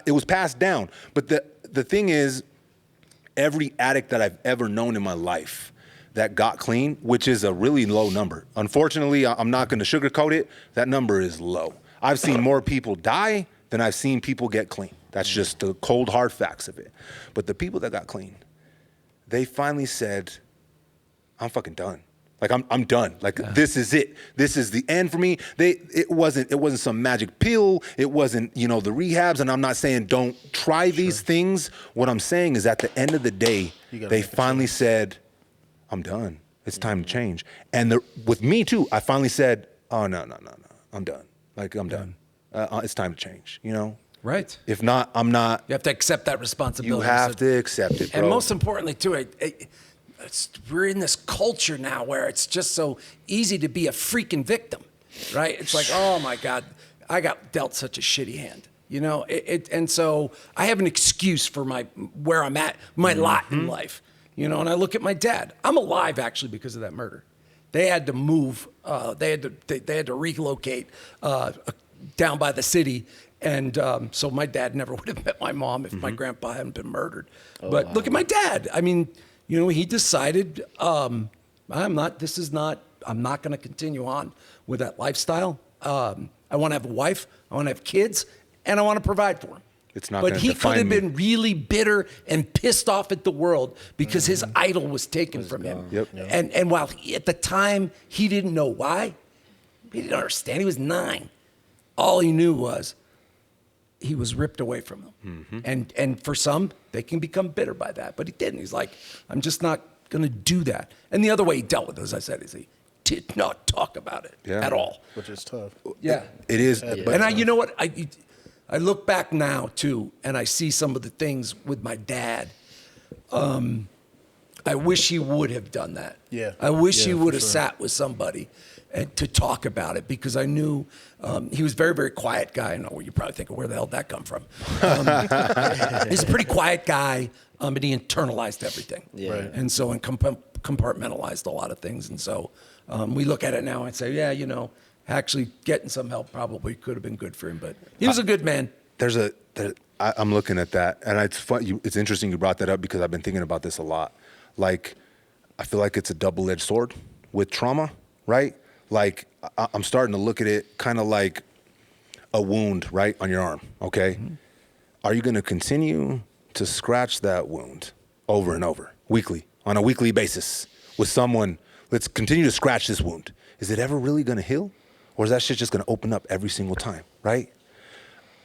It was passed down. But the thing is, every addict that I've ever known in my life that got clean, which is a really low number. Unfortunately, I'm not going to sugarcoat it. That number is low. I've seen more people die than I've seen people get clean. That's just the cold, hard facts of it. But the people that got clean, they finally said, I'm fucking done. Like I'm done. Like this is it. This is the end for me. It wasn't some magic pill. It wasn't, the rehabs. And I'm not saying don't try these things. What I'm saying is at the end of the day, they finally said, I'm done. It's time to change. And with me too, I finally said, oh no, I'm done. Like I'm done. It's time to change. Right. If not, I'm not. You have to accept that responsibility. You have to accept it, bro. And most importantly, too, we're in this culture now where it's just so easy to be a freaking victim, right? It's like, oh my God, I got dealt such a shitty hand, and so I have an excuse for where I'm at, my lot in life, and I look at my dad. I'm alive actually because of that murder. They had to move. They had to relocate down by the city. And so my dad never would have met my mom if my grandpa hadn't been murdered. But look at my dad. I mean, he decided I'm not going to continue on with that lifestyle. I want to have a wife. I want to have kids, and I want to provide for them. It's not. But he could have been really bitter and pissed off at the world because his idol was taken from him. Yep. And while at the time he didn't know why, he didn't understand. He was 9. All he knew was he was ripped away from him. And for some, they can become bitter by that. But he didn't. He's like, I'm just not going to do that. And the other way he dealt with it, as I said, is he did not talk about it at all. Which is tough. Yeah. It is. And you know what? I look back now, too, and I see some of the things with my dad. I wish he would have done that. Yeah. I wish he for would have sure. sat with somebody to talk about it, because I knew he was a very, very quiet guy. I know you're probably thinking, where the hell did that come from? He's a pretty quiet guy, but he internalized everything. Yeah. Right. And so compartmentalized a lot of things. And so we look at it now and say, yeah, actually getting some help probably could have been good for him. But he was a good man. I'm looking at that, and it's fun. It's interesting you brought that up, because I've been thinking about this a lot. Like, I feel like it's a double-edged sword with trauma, right? Like, I'm starting to look at it kind of like a wound, right, on your arm, okay? Mm-hmm. Are you going to continue to scratch that wound over and over, on a weekly basis with someone? Let's continue to scratch this wound. Is it ever really going to heal? Or is that shit just going to open up every single time, right?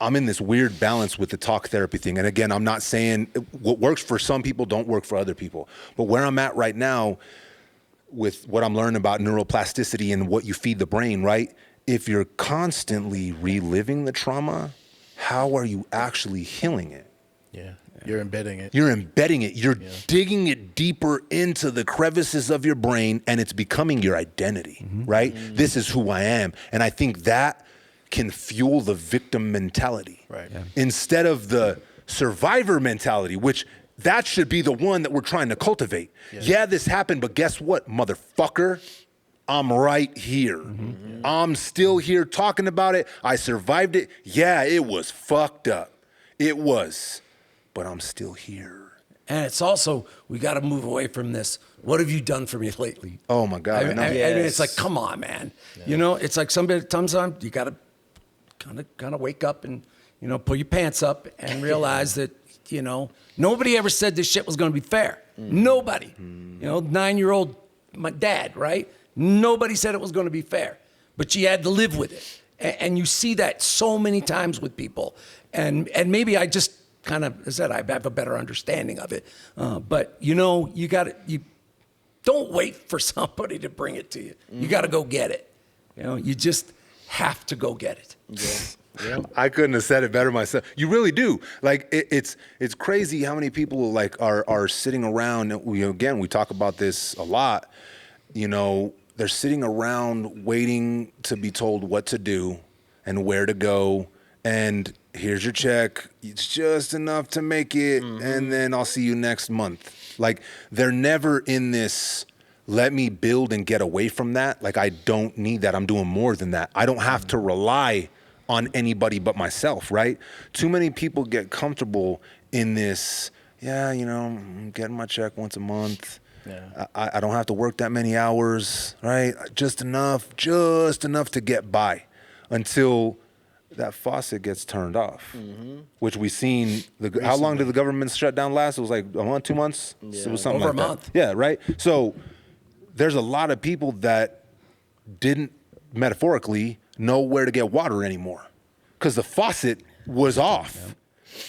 I'm in this weird balance with the talk therapy thing. And again, I'm not saying what works for some people don't work for other people. But where I'm at right now with what I'm learning about neuroplasticity and what you feed the brain, right? If you're constantly reliving the trauma, how are you actually healing it? Yeah. You're embedding it. You're embedding it. You're digging it deeper into the crevices of your brain, and it's becoming your identity, right? This is who I am. And I think that can fuel the victim mentality, Right. Yeah. instead of the survivor mentality, which that should be the one that we're trying to cultivate. Yeah, this happened, but guess what, motherfucker? I'm right here. I'm still here talking about it. I survived it. Yeah, it was fucked up. It was, but I'm still here. And it's also, we got to move away from this. What have you done for me lately? Oh my God. I mean, it's like, come on, man. Yeah. It's like sometimes you got to kind of wake up and, pull your pants up and realize that, nobody ever said this shit was going to be fair. Nobody. 9-year-old, my dad, right? Nobody said it was going to be fair, but you had to live with it. And you see that so many times with people. And maybe I just kind of, as I said, I have a better understanding of it. But you don't wait for somebody to bring it to you. You got to go get it. You just have to go get it. Yeah. I couldn't have said it better myself. You really do. Like it's crazy how many people like are sitting around. Again, we talk about this a lot. They're sitting around waiting to be told what to do and where to go. And here's your check. It's just enough to make it. And then I'll see you next month. Like they're never in this, let me build and get away from that. Like I don't need that. I'm doing more than that. I don't have to rely on anybody but myself, right? Too many people get comfortable in this, I'm getting my check once a month. Yeah. I don't have to work that many hours, right? Just enough to get by until that faucet gets turned off, which we seen. How long did the government shut down last? It was like a month, 2 months? Yeah. It was something Over like a that. month. Yeah, right? So there's a lot of people that didn't metaphorically know where to get water anymore because the faucet was off.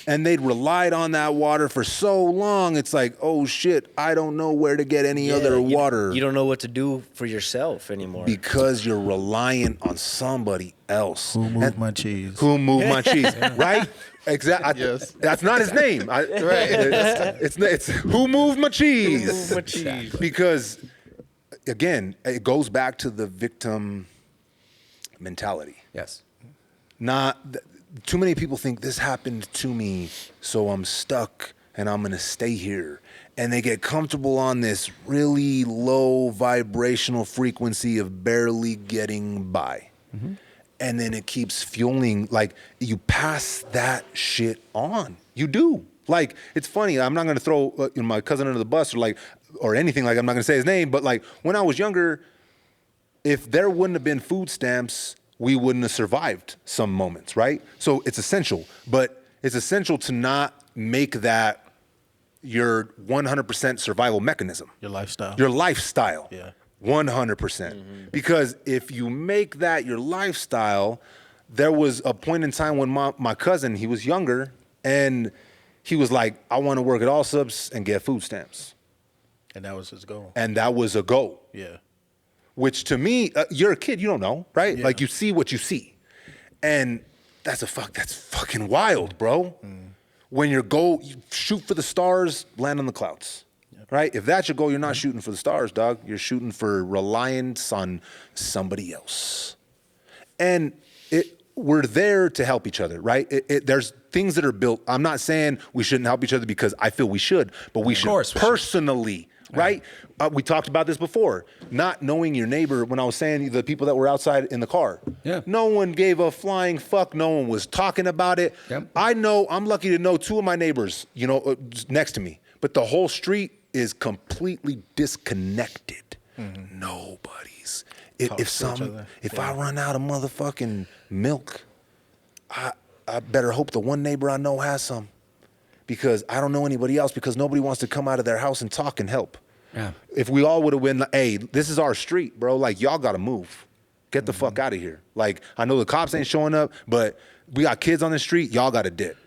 And they'd relied on that water for so long. It's like, oh shit, I don't know where to get any other water. You don't know what to do for yourself anymore. Because you're reliant on somebody else. Who moved my cheese? Who moved my cheese? Right? Exactly. Yes. That's not his name. It's who moved my cheese. Who moved my cheese? Because, again, it goes back to the victim mentality. Yes. Too many people think this happened to me, so I'm stuck and I'm gonna stay here. And they get comfortable on this really low vibrational frequency of barely getting by. And then it keeps fueling, like you pass that shit on. You do. Like, it's funny, I'm not gonna throw my cousin under the bus or anything, like I'm not gonna say his name, but like when I was younger, if there wouldn't have been food stamps, we wouldn't have survived some moments, right? So it's essential, but it's essential to not make that your 100% survival mechanism. Your lifestyle. Your lifestyle. Yeah. 100%. Because if you make that your lifestyle, there was a point in time when my cousin, he was younger, and he was like, I want to work at All Subs and get food stamps. And that was his goal. And that was a goal. Yeah. Which to me, you're a kid, you don't know, right? Yeah. Like you see what you see. And that's fucking wild, bro. When your goal, you shoot for the stars, land on the clouds, right? If that's your goal, you're not shooting for the stars, dog. You're shooting for reliance on somebody else. And we're there to help each other, right? There's things that are built. I'm not saying we shouldn't help each other because I feel we should, but we should personally. Right? We talked about this before. Not knowing your neighbor, when I was saying the people that were outside in the car. Yeah. No one gave a flying fuck. No one was talking about it. Yep. I'm lucky to know 2 of my neighbors, next to me. But the whole street is completely disconnected. Nobody's. If I run out of motherfucking milk, I better hope the one neighbor I know has some. Because I don't know anybody else, because nobody wants to come out of their house and talk and help. Yeah. If we all would have been, hey, this is our street, bro. Like, y'all got to move. Get the fuck out of here. Like, I know the cops ain't showing up, but we got kids on the street. Y'all got to dip.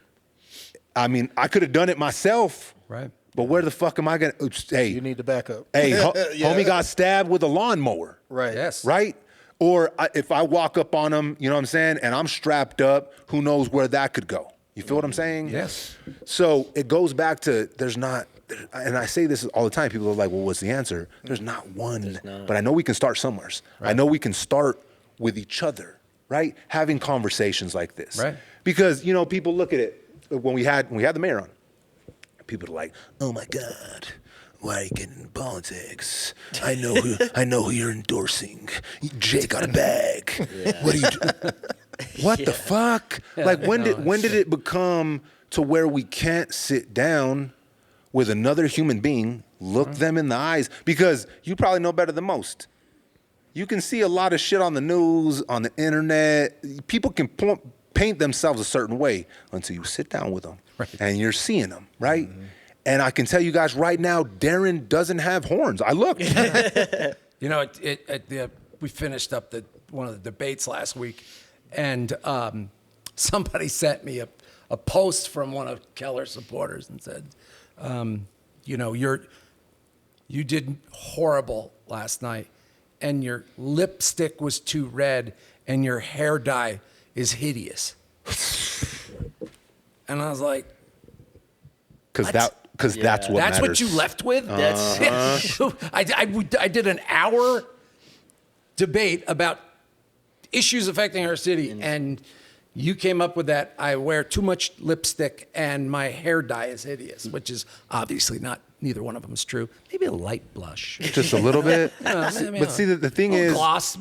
I mean, I could have done it myself. Right. But where the fuck am I going to? Hey. You need to back up. Hey, Yeah. homie got stabbed with a lawnmower. Right. Yes. Right? Or if I walk up on him, you know what I'm saying, and I'm strapped up, who knows where that could go. You feel what I'm saying? Yes. So it goes back to and I say this all the time, people are like, well, what's the answer? There's not one. But I know we can start somewhere. Right. I know we can start with each other, right? Having conversations like this. Right. Because, people look at it, when we had the mayor on, people are like, oh my God, why are you getting into politics? I know who you're endorsing. Jay got a bag. Yeah. What are you doing? What the fuck? Like, when did it become to where we can't sit down with another human being, look them in the eyes? Because you probably know better than most. You can see a lot of shit on the news, on the internet. People can paint themselves a certain way until you sit down with them. Right. And you're seeing them, right? And I can tell you guys right now, Darren doesn't have horns. I looked. We finished up one of the debates last week, and somebody sent me a post from one of Keller's supporters and said, you did horrible last night, and your lipstick was too red, and your hair dye is hideous. And I was like, because that's what that's matters. what you left with. I did an hour debate about issues affecting our city, and you came up with that. I wear too much lipstick and my hair dye is hideous, which is obviously not. Neither one of them is true. Maybe a light blush, just a little bit. But see, the thing is, gloss,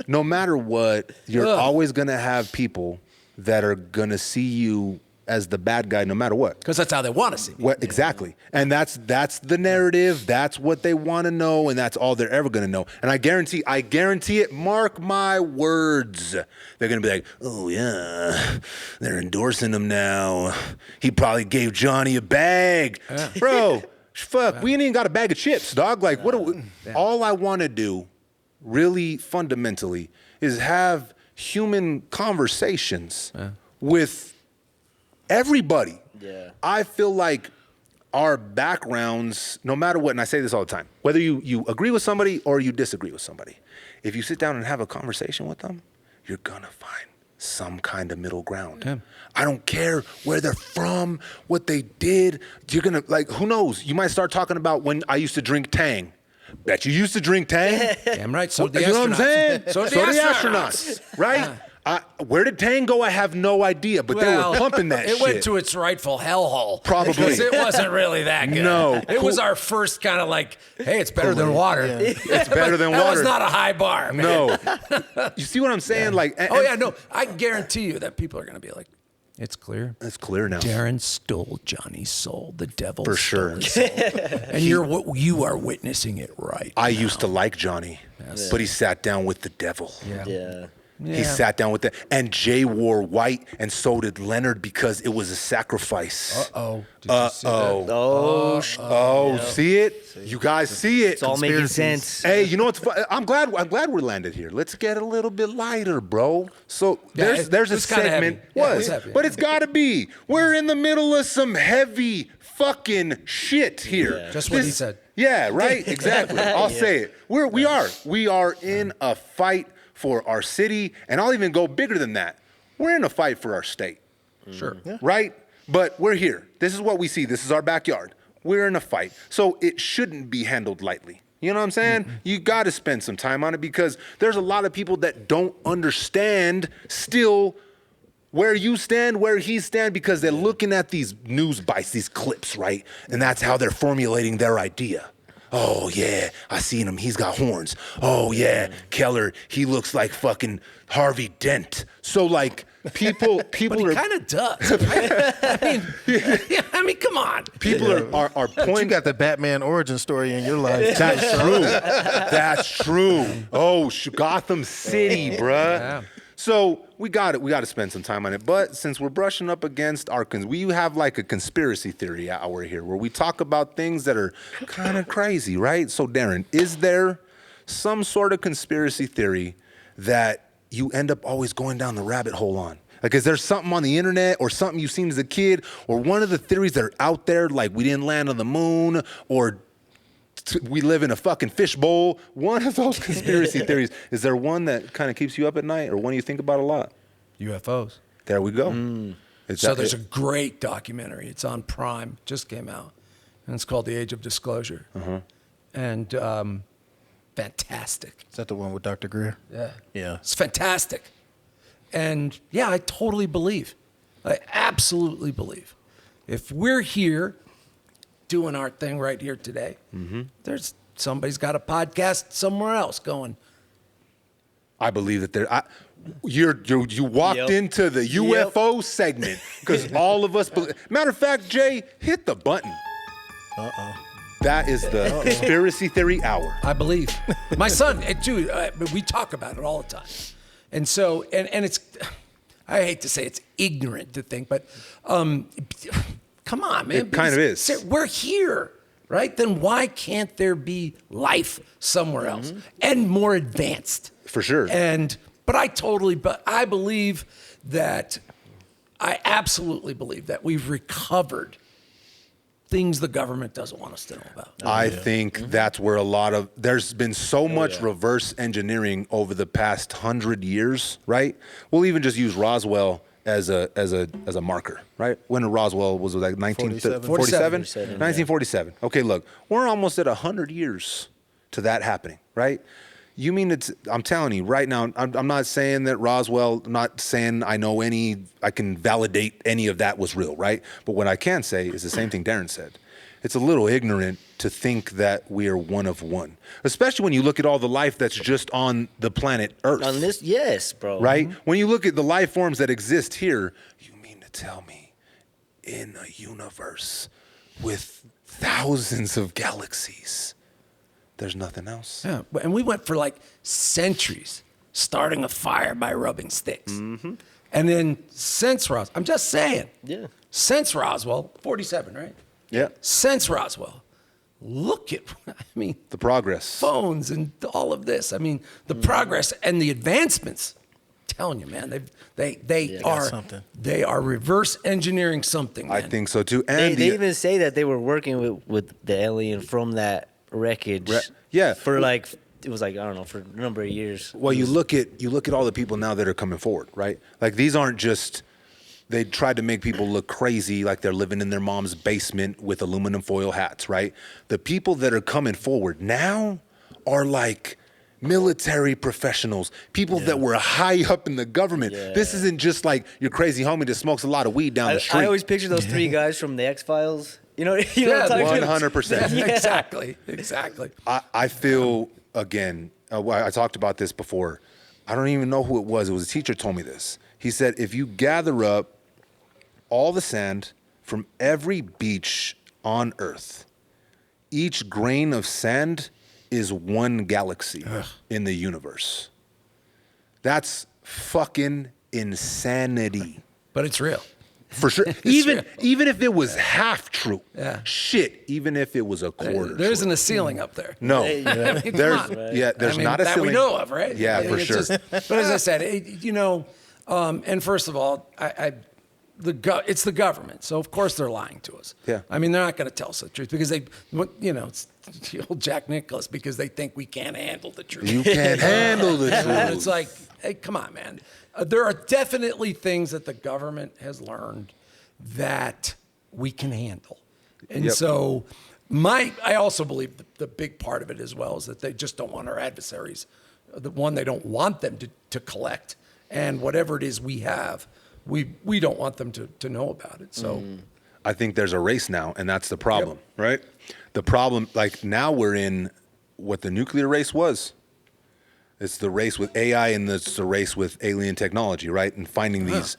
no matter what, you're always gonna have people that are gonna see you as the bad guy no matter what. Because that's how they want to see me. What, exactly. And that's the narrative. That's what they want to know, and that's all they're ever going to know. And I guarantee it, mark my words. They're going to be like, oh, yeah, they're endorsing him now. He probably gave Johnny a bag. Yeah. Bro, fuck, we ain't even got a bag of chips, dog. Like, all I want to do, really fundamentally, is have human conversations with everybody. Yeah. I feel like our backgrounds, no matter what, and I say this all the time, whether you agree with somebody or you disagree with somebody, if you sit down and have a conversation with them, you're gonna find some kind of middle ground. Yeah. I don't care where they're from, what they did. You're gonna, like, who knows? You might start talking about when I used to drink Tang. Bet you used to drink Tang. Damn right. So the you know what I'm saying? So the astronauts, right? Where did Tang go? I have no idea, but they were pumping that shit. It went to its rightful hellhole. Probably. Because it wasn't really that good. No. It was our first kind of like, hey, it's better than water. Yeah. It's better than water. That was not a high bar, man. No. You see what I'm saying? Yeah. Like, No. I guarantee you that people are going to be like, it's clear. It's clear now. Darren stole Johnny's soul. The devil For stole sure. his soul. And you are witnessing it right I now. used to like Johnny, but he sat down with the devil. Yeah. He sat down with the, and Jay wore white, and so did Leonard because it was a sacrifice. Uh-oh. Did you see that? Oh, see it? You guys see it? It's all making sense. Hey, you know what's fun? I'm glad we're landed here. Let's get a little bit lighter, bro. So there's a it's kinda segment. heavy. Yeah, it's heavy. But it's gotta be. We're in the middle of some heavy fucking shit here. Yeah. Just what he said. Yeah, right? Exactly. I'll say it. We are in a fight for our city, and I'll even go bigger than that. We're in a fight for our state. Sure. Yeah. Right? But we're here. This is what we see. This is our backyard. We're in a fight. So it shouldn't be handled lightly. You know what I'm saying? Mm-hmm. You got to spend some time on it because there's a lot of people that don't understand still where you stand, where he stand, because they're looking at these news bites, these clips, right? And that's how they're formulating their idea. Oh, yeah, I seen him. He's got horns. Oh, yeah, Keller, he looks like fucking Harvey Dent. So, like, people But he are... kind of does. I mean, come on. People are You pointing... got the Batman origin story in your life. That's true. That's true. Oh, Gotham City, bruh. Yeah. So we got it. We got to spend some time on it. But since we're brushing up against we have like a conspiracy theory hour here where we talk about things that are kind of crazy, right? So Darren, is there some sort of conspiracy theory that you end up always going down the rabbit hole on? Like, is there something on the internet or something you've seen as a kid or one of the theories that are out there, like we didn't land on the moon or we live in a fucking fishbowl? One of those conspiracy theories. Is there one that kind of keeps you up at night or one you think about a lot? UFOs. There we go. So there's a great documentary. It's on Prime. Just came out. And it's called The Age of Disclosure. And fantastic. Is that the one with Dr. Greer? Yeah. Yeah. It's fantastic. And yeah, I totally believe. I absolutely believe. If we're here doing our thing right here today, there's somebody's got a podcast somewhere else going. I believe that there. You walked into the UFO segment because all of us. Matter of fact, Jay, hit the button. That is the conspiracy theory hour. I believe. My son, dude, we talk about it all the time. And so, and it's, I hate to say it's ignorant to think, but come on, man. It kind of is. We're here, right? Then why can't there be life somewhere else and more advanced? For sure. But I believe that, I absolutely believe that we've recovered things the government doesn't want us to know about. I think that's where there's been so much reverse engineering over the past 100 years, right? We'll even just use Roswell as a marker, right? When Roswell was like 1947? 1947. Okay, look, we're almost at 100 years to that happening, right? You mean I'm telling you right now, I'm not saying that Roswell, I'm not saying I can validate any of that was real, right? But what I can say is the same thing Darren said. It's a little ignorant to think that we are one of one, especially when you look at all the life that's just on the planet Earth. On this, yes, bro. Right? When you look at the life forms that exist here, you mean to tell me in a universe with thousands of galaxies. There's nothing else. Yeah, and we went for like centuries starting a fire by rubbing sticks. Mm-hmm. And then since Roswell, I'm just saying, Yeah. since Roswell, 47, right? Yeah. Since Roswell, look at, I mean, The progress. phones and all of this. I mean, the progress and the advancements. I'm telling you, man, they got are something. they are reverse engineering something. I Man. think so too. And They even say that they were working with the alien from that wreckage. Yeah. For like, it was like, I don't know, for a number of years. Well, you look at all the people now that are coming forward, right? Like these aren't just they tried to make people look crazy like they're living in their mom's basement with aluminum foil hats, right? The people that are coming forward now are like military professionals, people that were high up in the government. Yeah. This isn't just like your crazy homie that smokes a lot of weed down the street. I always picture those three guys from the X-Files. You know what I'm talking about? 100%. Yeah, exactly. I feel, again, I talked about this before. I don't even know who it was. It was a teacher told me this. He said, if you gather up all the sand from every beach on Earth, each grain of sand is one galaxy in the universe. That's fucking insanity. But it's real. For sure. Even if it was half true. Yeah. Shit, even if it was a quarter There isn't true. a ceiling up there. No. I mean, come There's on. there's I mean, not a that ceiling. we know of, right? Yeah, I mean, for it's sure. but as I said, and first of all, it's the government, so of course they're lying to us. Yeah. I mean, they're not going to tell us the truth because it's the old Jack Nicklaus because they think we can't handle the truth. You can't handle the And truth. it's like, hey, come on, man. There are definitely things that the government has learned that we can handle. And Yep. so I also believe the big part of it as well is that they just don't want our adversaries, they don't want them to collect. And whatever it is we have, we don't want them to know about it. So I think there's a race now, and that's the problem, right? The problem, like now we're in what the nuclear race was. It's the race with AI and it's the race with alien technology, right? And finding these,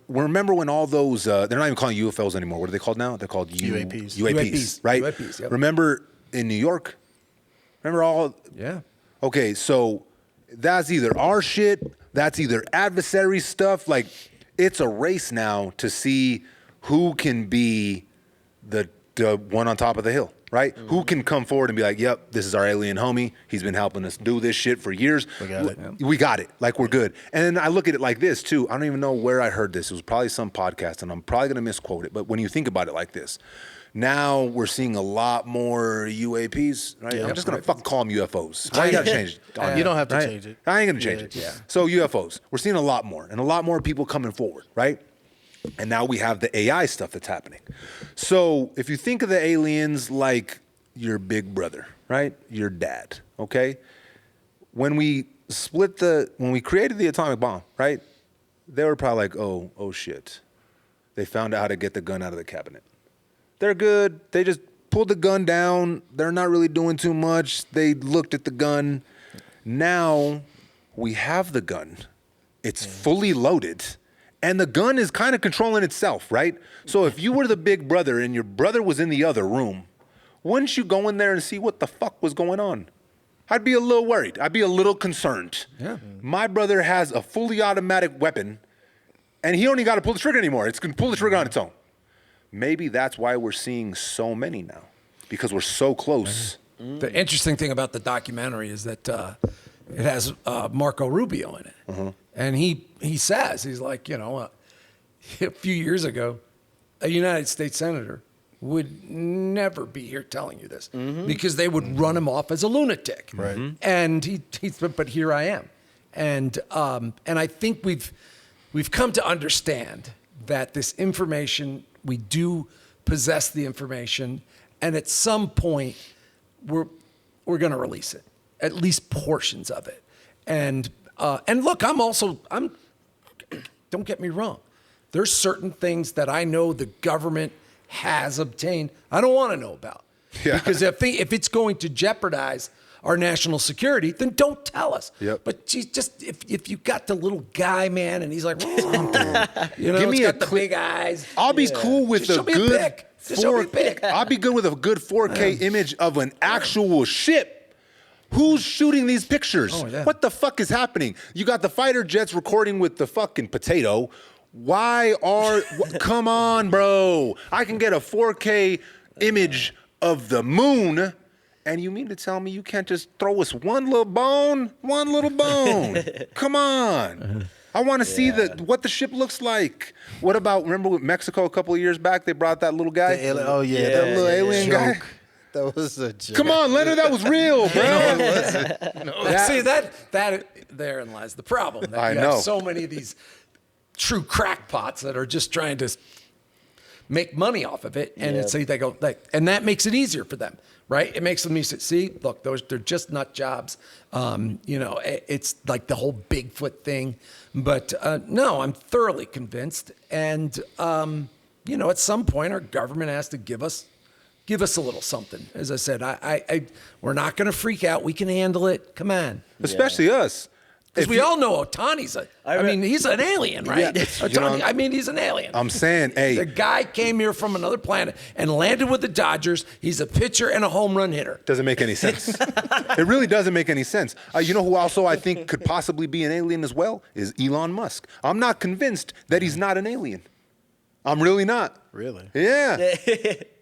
remember when all those, they're not even calling UFOs anymore. What are they called now? They're called UAPs. UAPs, right? UAPs, yep. Remember in New York? Remember all? yeah. Okay, so that's either our shit, that's either adversary stuff. Like, it's a race now to see who can be the one on top of the hill, right? Mm-hmm. Who can come forward and be like, yep, this is our alien homie. He's been helping us do this shit for years. We got it. We got it. Like, we're good. And then I look at it like this, too. I don't even know where I heard this. It was probably some podcast, and I'm probably going to misquote it. But when you think about it like this, now we're seeing a lot more UAPs, right? Yeah. I'm just going to fucking call them UFOs. Why you got to change it? You don't have to change it. I ain't going to change it. Yeah. So UFOs, we're seeing a lot more, and a lot more people coming forward, right? And now we have the AI stuff that's happening. So if you think of the aliens like your big brother, right? Your dad, okay? When we created the atomic bomb, right? They were probably like, oh shit. They found out how to get the gun out of the cabinet. They're good. They just pulled the gun down. They're not really doing too much. They looked at the gun. Now we have the gun. It's fully loaded. And the gun is kind of controlling itself, right? So if you were the big brother and your brother was in the other room, wouldn't you go in there and see what the fuck was going on? I'd be a little worried. I'd be a little concerned. Yeah. My brother has a fully automatic weapon, and he only got to pull the trigger anymore. It's going to pull the trigger on its own. Maybe that's why we're seeing so many now, because we're so close. The interesting thing about the documentary is that it has Marco Rubio in it. And he says, he's like, a few years ago, a United States senator would never be here telling you this because they would run him off as a lunatic. Right. And but here I am. And I think we've come to understand that this information, we do possess the information, and at some point we're going to release it, at least portions of it. And look, don't get me wrong. There's certain things that I know the government has obtained I don't want to know about. Yeah. Because if it's going to jeopardize our national security, then don't tell us. Yep. But geez, just if you got the little guy, man, and he's like, you know, Give me he's a got the big eyes. I'll be cool with Just a show me a good pic. Just show me a pic. I'll be good with a good 4K image of an actual ship. Who's shooting these pictures? Oh, yeah. What the fuck is happening? You got the fighter jets recording with the fucking potato. Come on, bro. I can get a 4K image of the moon, and you mean to tell me you can't just throw us one little bone? One little bone. Come on. I want to see what the ship looks like. What about, remember with Mexico a couple of years back, they brought that little guy? That little alien guy. That was a joke. Come on, Leonard, that was real, bro. See, that therein lies the problem. That I you know. have so many of these true crackpots that are just trying to make money off of it, and it's, so they go and that makes it easier for them, right? It makes them see, look, they're just nut jobs. You know, it's like the whole Bigfoot thing, but no, I'm thoroughly convinced, and you know, at some point, our government has to give us a little something. As I said, we're not going to freak out. We can handle it. Come on. Especially us. Because we all know Otani's I mean, he's an alien, right? Yeah, Otani, I mean, he's an alien. I'm saying, hey. The guy came here from another planet and landed with the Dodgers. He's a pitcher and a home run hitter. Doesn't make any sense. It really doesn't make any sense. You know who also I think could possibly be an alien as well is Elon Musk. I'm not convinced that he's not an alien. I'm really not. Really? Yeah.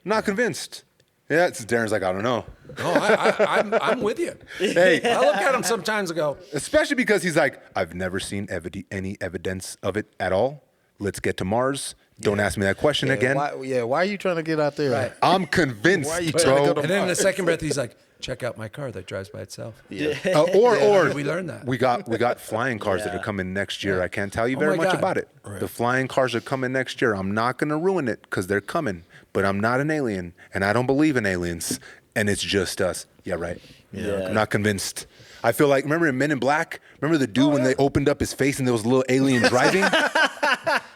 Not convinced. Yeah, Darren's like, I don't know. No, I'm with you. Hey. I look at him sometimes and go, Especially because he's like, I've never seen any evidence of it at all. Let's get to Mars. Don't ask me that question again. Why are you trying to get out there? Right. I'm convinced, Why are you bro. trying to go to and then in the second breath, he's like, check out my car that drives by itself. Yeah. Or we learned that. we got flying cars that are coming next year. I can't tell you very my much God. about it. Right. The flying cars are coming next year. I'm not gonna ruin it because they're coming. But I'm not an alien, and I don't believe in aliens, and it's just us. Yeah, right. Yeah. I'm not convinced. I feel like, remember in Men in Black? Remember the dude when they opened up his face and there was a little alien driving?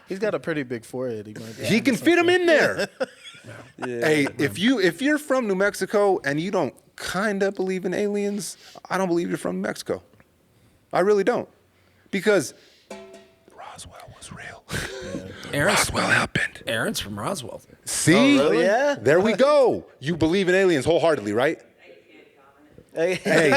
He's got a pretty big forehead. He can fit him in there. Hey, if you're from New Mexico and you don't kind of believe in aliens, I don't believe you're from New Mexico. I really don't. Because Roswell was real. Roswell happened. Aaron's from Roswell. See? really? Yeah. There we go. You believe in aliens wholeheartedly, right? Hey,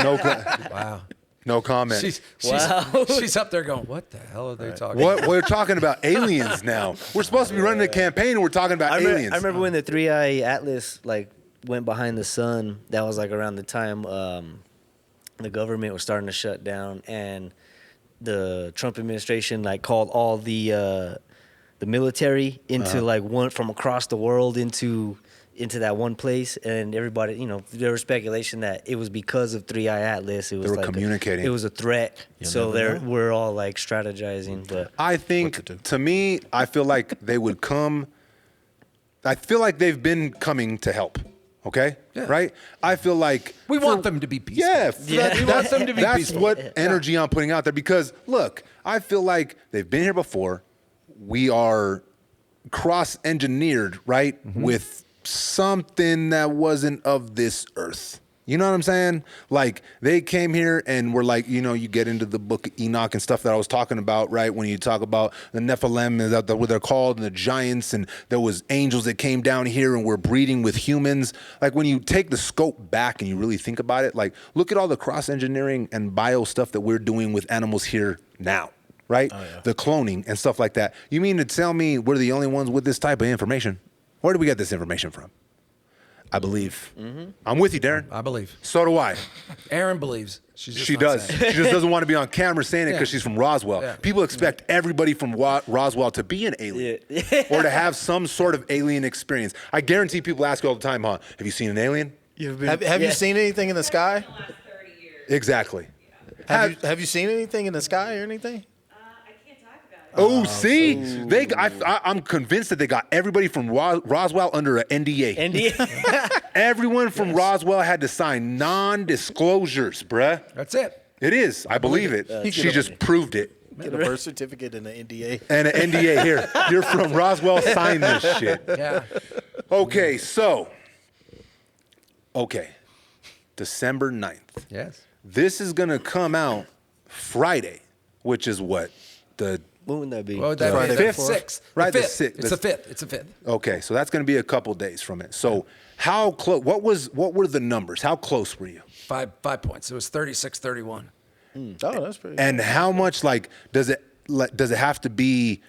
Wow. no comment. She's up there going, what the hell are they talking about? What we're talking about aliens now. We're supposed to be running a campaign and we're talking about aliens. I remember when the 3-Eye Atlas like went behind the sun. That was like around the time the government was starting to shut down, and the Trump administration like called all the military into like one from across the world into that one place, and everybody, you know, there was speculation that it was because of 3-Eye Atlas. It was were like communicating. it was a threat, so never know. we're all like strategizing. But I think, What to do. to me, I feel like they would come. I feel like they've been coming to help. Okay? Yeah. Right? I feel like. We want them to be peaceful. Yeah, We want them to be that's peaceful. what energy I'm putting out there because, look, I feel like they've been here before. We are cross-engineered, right, with something that wasn't of this earth. You know what I'm saying? Like, they came here and were like, you know, you get into the book of Enoch and stuff that I was talking about, right? When you talk about the Nephilim and what they're called and the giants, and there was angels that came down here and were breeding with humans. Like, when you take the scope back and you really think about it, like, look at all the cross-engineering and bio stuff that we're doing with animals here now, right? Oh, yeah. The cloning and stuff like that. You mean to tell me we're the only ones with this type of information? Where do we get this information from? I believe. I'm with you, Darren. I believe. So do I. Aaron believes. She's just She not does. saying it. She just doesn't want to be on camera saying it because Yeah. she's from Roswell. Yeah. People expect everybody from Roswell to be an alien or to have some sort of alien experience. I guarantee people ask you all the time, huh? Have you seen an alien? Have you seen anything in the sky? In the last 30 years. Exactly. Have you seen anything in the sky or anything? I can't talk about it. Oh, see? I'm convinced that they got everybody from Roswell under an NDA. Everyone from Roswell had to sign non-disclosures, bruh. That's it. It is. I believe it. She just proved it. Get a birth certificate and an NDA. And an NDA here. You're from Roswell, sign this shit. Yeah. Okay, so. Okay. December 9th. Yes. This is going to come out Friday, which is what? The When would that be? Well, that Friday the before? 6th. Right, The the 5th. sixth. It's the 5th. It's the 5th. Okay, so that's going to be a couple days from it. So how close? What were the numbers? How close were you? 5 points. It was 36-31. Oh, that's pretty. And how much does it have to be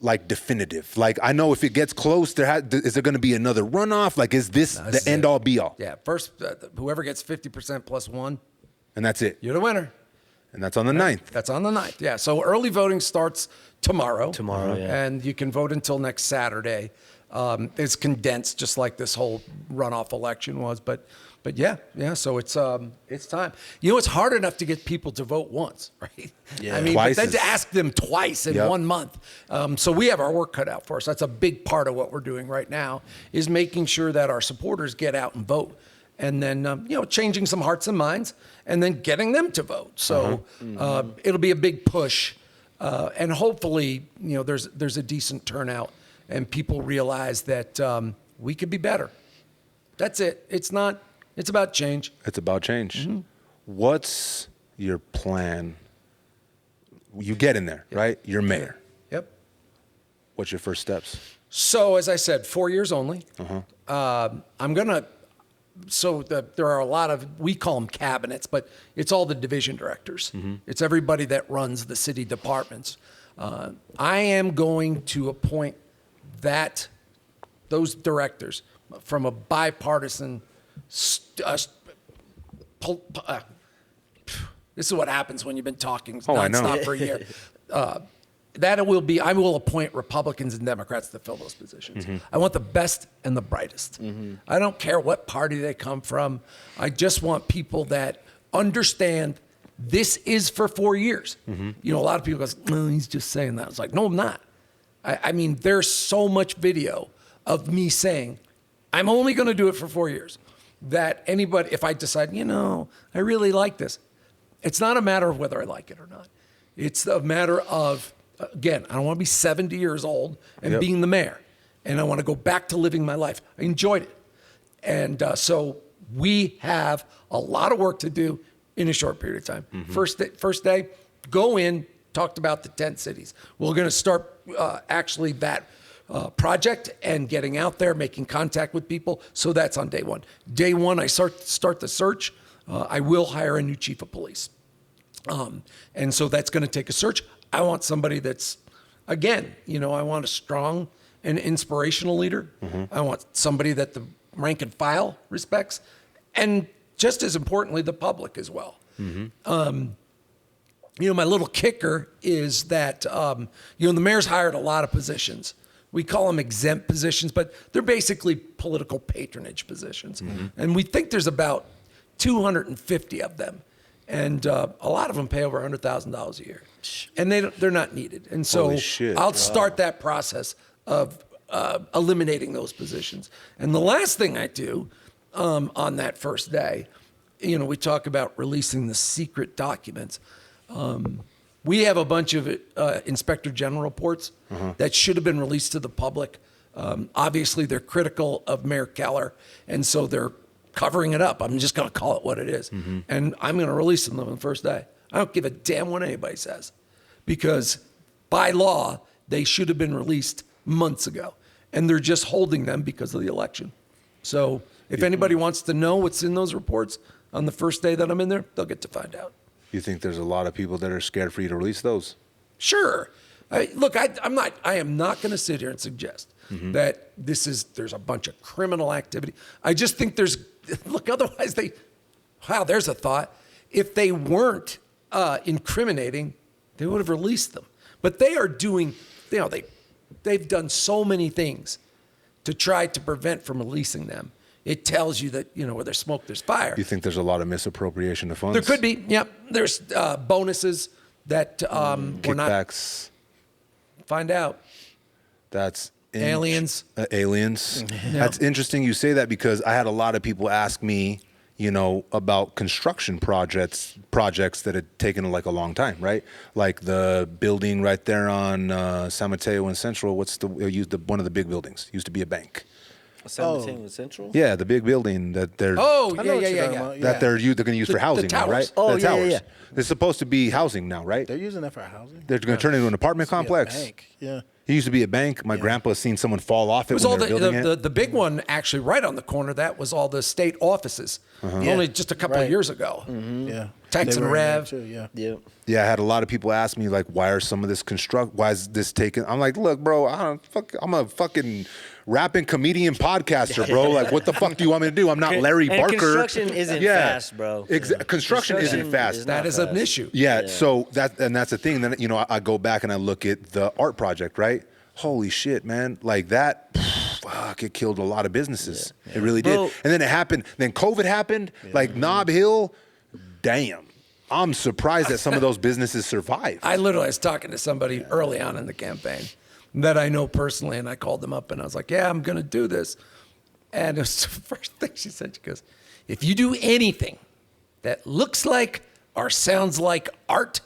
like definitive? Like I know if it gets close, is there going to be another runoff? Like is this the is end it. all be all? Yeah. First, whoever gets 50% plus 1, And that's it. you're the winner. And that's on the 9th. That's on the 9th. Yeah. So early voting starts tomorrow. Tomorrow, yeah. And you can vote until next Saturday. It's condensed, just like this whole runoff election was. But yeah. So it's time. You know, it's hard enough to get people to vote once, right? Yeah. I mean, Twice but then is- to ask them twice in Yep. 1 month. So we have our work cut out for us. That's a big part of what we're doing right now is making sure that our supporters get out and vote. And then, changing some hearts and minds and then getting them to vote. So it'll be a big push. And hopefully, there's a decent turnout and people realize that we could be better. That's it. It's about change. It's about change. Mm-hmm. What's your plan? You get in there, right? You're mayor. Yep. What's your first steps? So as I said, 4 years only. I'm going to, there are a lot of, we call them cabinets, but it's all the division directors. It's everybody that runs the city departments. I am going to appoint those directors from a bipartisan, this is what happens when you've been talking I know. nonstop for a year. I will appoint Republicans and Democrats to fill those positions. I want the best and the brightest. I don't care what party they come from. I just want people that understand this is for 4 years. A lot of people go, well, he's just saying that. It's like, no, I'm not. I mean, there's so much video of me saying, I'm only going to do it for 4 years. That anybody, if I decide, I really like this, it's not a matter of whether I like it or not. It's a matter of, again, I don't want to be 70 years old and being the mayor. And I want to go back to living my life. I enjoyed it. And so we have a lot of work to do in a short period of time. First day, go in, talked about the 10 cities. We're going to start actually that project and getting out there, making contact with people. So that's on day one. Day one, I start the search. I will hire a new chief of police. And so that's going to take a search. I want somebody that's, again, I want a strong and inspirational leader. I want somebody that the rank and file respects. And just as importantly, the public as well. My little kicker is that, the mayor's hired a lot of positions. We call them exempt positions, but they're basically political patronage positions. And we think there's about 250 of them. And a lot of them pay over $100,000 a year. And they're not needed. And so Holy shit. I'll start that process of eliminating those positions. And the last thing I do on that first day, we talk about releasing the secret documents. We have a bunch of inspector general reports that should have been released to the public. Obviously, they're critical of Mayor Keller, and so they're covering it up. I'm just going to call it what it is. And I'm going to release them on the first day. I don't give a damn what anybody says, because by law, they should have been released months ago, and they're just holding them because of the election. So if anybody wants to know what's in those reports on the first day that I'm in there, they'll get to find out. You think there's a lot of people that are scared for you to release those? Sure. I am not going to sit here and suggest that there's a bunch of criminal activity. I just think otherwise there's a thought. If they weren't incriminating, they would have released them. But they are doing, they've done so many things to try to prevent from releasing them. It tells you that, where there's smoke, there's fire. You think there's a lot of misappropriation of funds? There could be, yep. There's bonuses that we're not. Kickbacks. Find out. That's Aliens. Aliens. That's interesting you say that, because I had a lot of people ask me, about construction projects that had taken like a long time, right? Like the building right there on San Mateo and Central. What's one of the big buildings? Used to be a bank. 17 with Central. Yeah, the big building that they're Oh, I yeah, know what yeah, you're yeah, talking yeah. about. that they're going to use for housing now, right? towers. Oh, the yeah, yeah, towers. yeah. It's supposed to be housing now, right? They're using that for housing. They're going to turn it into an apartment Be a complex. bank. Yeah. It used to be a bank. My grandpa's seen someone fall off it, It was when all they were building it. the big one actually right on the corner. That was all the state offices. Only just a couple of Right. years ago. Yeah. Tex They and were in there Rev. too, yeah. Yep. Yeah, I had a lot of people ask me like, why are some of this why is this taken? I'm like, look, bro, I'm a fucking rapping comedian podcaster, bro. Like, what the fuck do you want me to do? I'm not Larry And Barker. construction isn't fast, bro. Construction isn't fast. That not is an fast. issue. Yeah, so that's the thing. Then I go back and I look at the art project, right? Holy shit, man! Like that, fuck, it killed a lot of businesses. It really did. Bro. And then it happened. Then COVID happened. Like Nob Hill, damn. I'm surprised that some of those businesses survived. I literally was talking to somebody early on in the campaign that I know personally, and I called them up and I was like, yeah, I'm going to do this. And it was the first thing she said. She goes, if you do anything that looks like or sounds like art,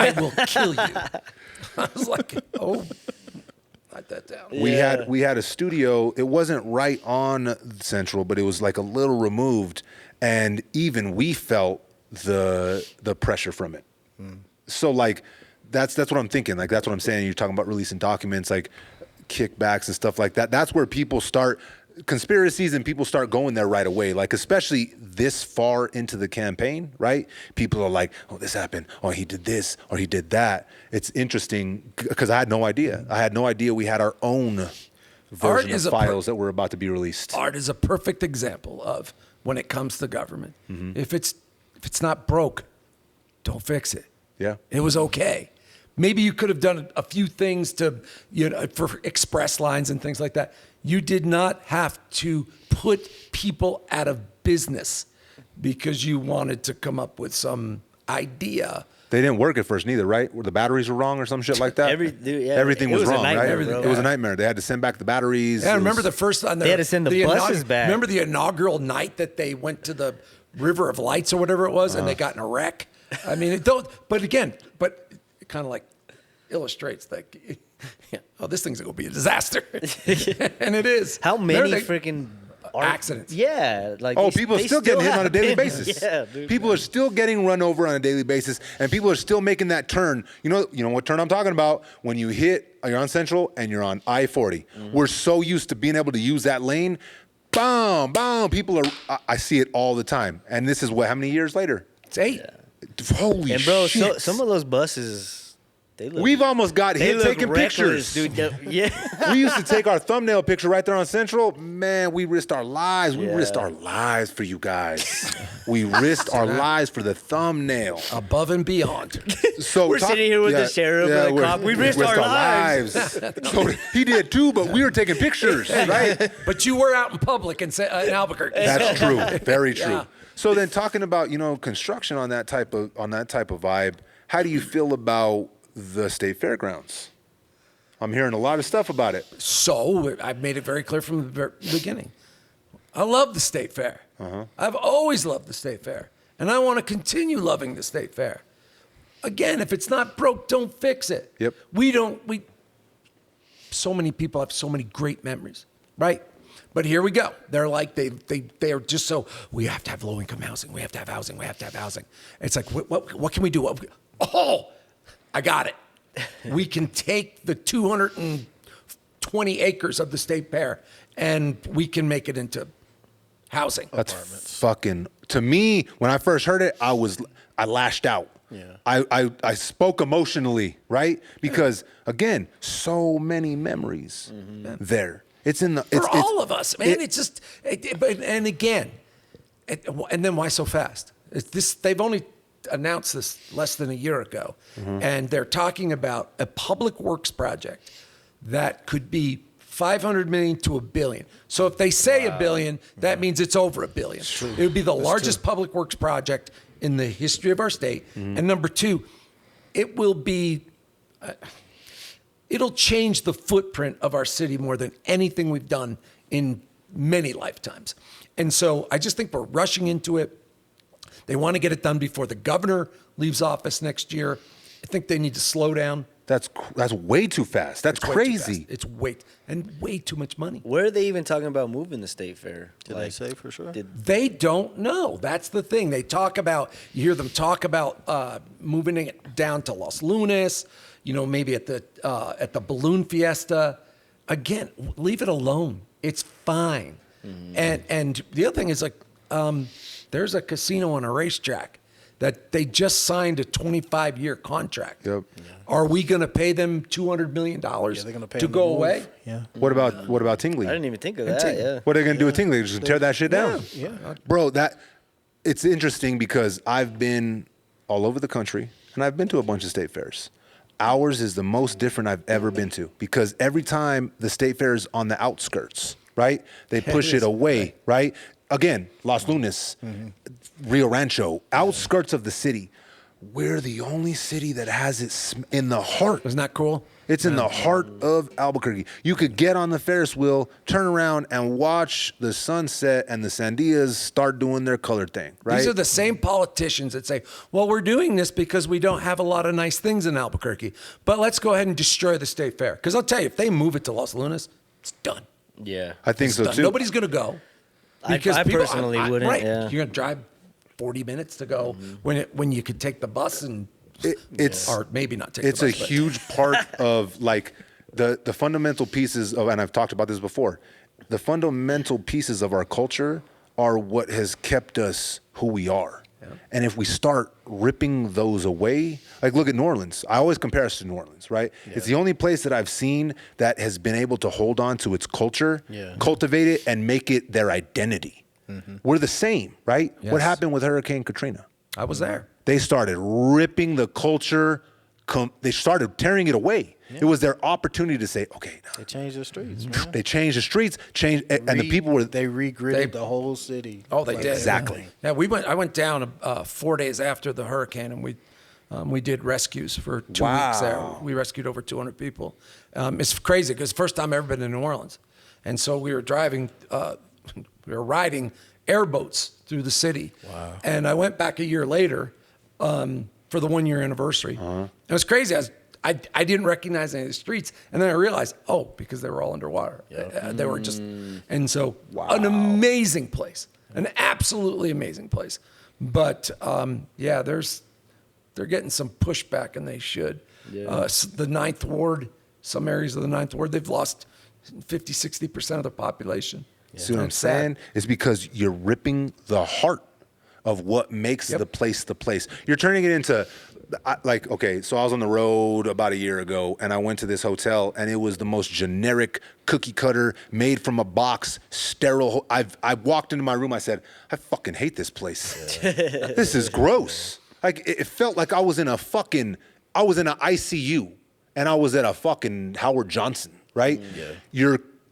I will kill you. I was like, oh, write that down. We had a studio. It wasn't right on Central, but it was like a little removed, and even we felt the pressure from it. So like that's what I'm thinking. Like that's what I'm saying. You're talking about releasing documents, like kickbacks and stuff like that. That's where people start conspiracies and people start going there right away. Like especially this far into the campaign, right? People are like, oh, this happened. Oh, he did this or he did that. It's interesting because I had no idea. I had no idea we had our own version of files that were about to be released. Art is a perfect example of when it comes to government. If it's not broke, don't fix it. Yeah. It was okay. Maybe you could have done a few things to, for express lines and things like that. You did not have to put people out of business because you wanted to come up with some idea. They didn't work at first neither, right? Where the batteries were wrong or some shit like that. Everything it was was a wrong, nightmare, right? bro. It was a nightmare. They had to send back the batteries. Yeah, I It remember was- the first on They had to send the buses back. Remember the inaugural night that they went to the River of Lights or whatever it was, and they got in a wreck. I mean, it kind of like illustrates that. Oh, this thing's gonna be a disaster, and it is. How many Remember they- freaking accidents? Yeah, like Oh, they- people are they still getting hit on a have daily been- basis. Yeah, dude. People are still getting run over on a daily basis, and people are still making that turn. You know what turn I'm talking about? When you're on Central and you're on I-40. We're so used to being able to use that lane. Boom, boom. People are. I see it all the time, and this is how many years later? It's 8. Holy And bro, shit! some of those buses, they look. We've almost got they hit look taking reckless, pictures. dude. Yeah. We used to take our thumbnail picture right there on Central. Man, we risked our lives. We risked our lives for you guys. We risked our lives for the thumbnail. Above and beyond. So We're sitting here with the sheriff and the cop. We risked our lives. So he did too, but we were taking pictures, right? But you were out in public in Albuquerque. That's true. Very true. Yeah. So then, talking about construction on that type of vibe, how do you feel about the state fairgrounds? I'm hearing a lot of stuff about it. So I've made it very clear from the very beginning. I love the state fair. I've always loved the state fair. And I want to continue loving the state fair. Again, if it's not broke, don't fix it. Yep. So many people have so many great memories, right? But here we go. They're like, they are just so, we have to have low income housing. We have to have housing. We have to have housing. It's like, what can we do? Oh, I got it. We can take the 220 acres of the state fair and we can make it into housing. That's fucking, to me, when I first heard it, I lashed out. Yeah. I spoke emotionally, right? Because again, so many memories there. It's in the For all of us, man. And then why so fast? They've only announced this less than a year ago, and they're talking about a public works project that could be 500 million to $1 billion. So if they say $1 billion, that means it's over $1 billion. It would be the largest public works project in the history of our state. And number two, it will be. It'll change the footprint of our city more than anything we've done in many lifetimes. And so I just think we're rushing into it. They want to get it done before the governor leaves office next year. I think they need to slow down That's way too fast. That's It's way too crazy. fast. It's way too much money. Where are they even talking about moving the state fair? Did they say for sure? They don't know. That's the thing. They talk about, you hear them talk about moving it down to Los Lunas, maybe at the balloon fiesta. Again, leave it alone. It's fine. And the other thing is there's a casino on a racetrack that they just signed a 25-year contract. Yep. Are we going to pay them $200 million They're gonna pay to them go move. away? Yeah. What about Tingley? I didn't even think of that. Yeah. What are they gonna do with Tingley? Just tear that shit down? Yeah. Bro, it's interesting because I've been all over the country and I've been to a bunch of state fairs. Ours is the most different I've ever been to because every time the state fair is on the outskirts, right? They push it away, right? Again, Los Lunas, Rio Rancho, outskirts of the city. We're the only city that has it in the heart. Isn't that cool? It's in the heart of Albuquerque. You could get on the Ferris wheel, turn around, and watch the sunset and the sandias start doing their color thing, right? These are the same politicians that say, well, we're doing this because we don't have a lot of nice things in Albuquerque, but let's go ahead and destroy the state fair. Because I'll tell you, if they move it to Los Lunas, it's done. Yeah. I think It's so done. too. Nobody's going to go. I personally wouldn't, Right. yeah. You're going to drive 40 minutes to go when you could take the bus and It's or maybe not take It's the a bus. but- huge part of the fundamental pieces of, and I've talked about this before, the fundamental pieces of our culture are what has kept us who we are. And if we start ripping those away, look at New Orleans. I always compare us to New Orleans, right? It's the only place that I've seen that has been able to hold on to its culture, cultivate it, and make it their identity. We're the same, right? Yes. What happened with Hurricane Katrina? I was there. They started ripping the culture. They started tearing it away. It was their opportunity to say, okay, They changed the streets, man. they changed the streets, and the people were. They regridded the whole city. Oh, they did. Exactly. Yeah, I went down 4 days after the hurricane, and we did rescues for 2 weeks there. Wow. We rescued over 200 people. It's crazy because first time I've ever been to New Orleans, and so we were driving, we were riding airboats through the city. Wow. And I went back a year later for the 1 year anniversary. It was crazy. I didn't recognize any of the streets, and then I realized, because they were all underwater. They were just, and so an amazing place, an absolutely amazing place. But they're getting some pushback, and they should. Yeah. The Ninth Ward, some areas of the Ninth Ward, they've lost 50, 60% of their population. See what I'm saying? It's because you're ripping the heart of what makes the place the place. You're turning it into, so I was on the road about a year ago, and I went to this hotel, and it was the most generic cookie cutter, made from a box, sterile. I walked into my room, I said, I fucking hate this place. This is gross. It felt like I was in an ICU, and I was at a fucking Howard Johnson, right? Yeah.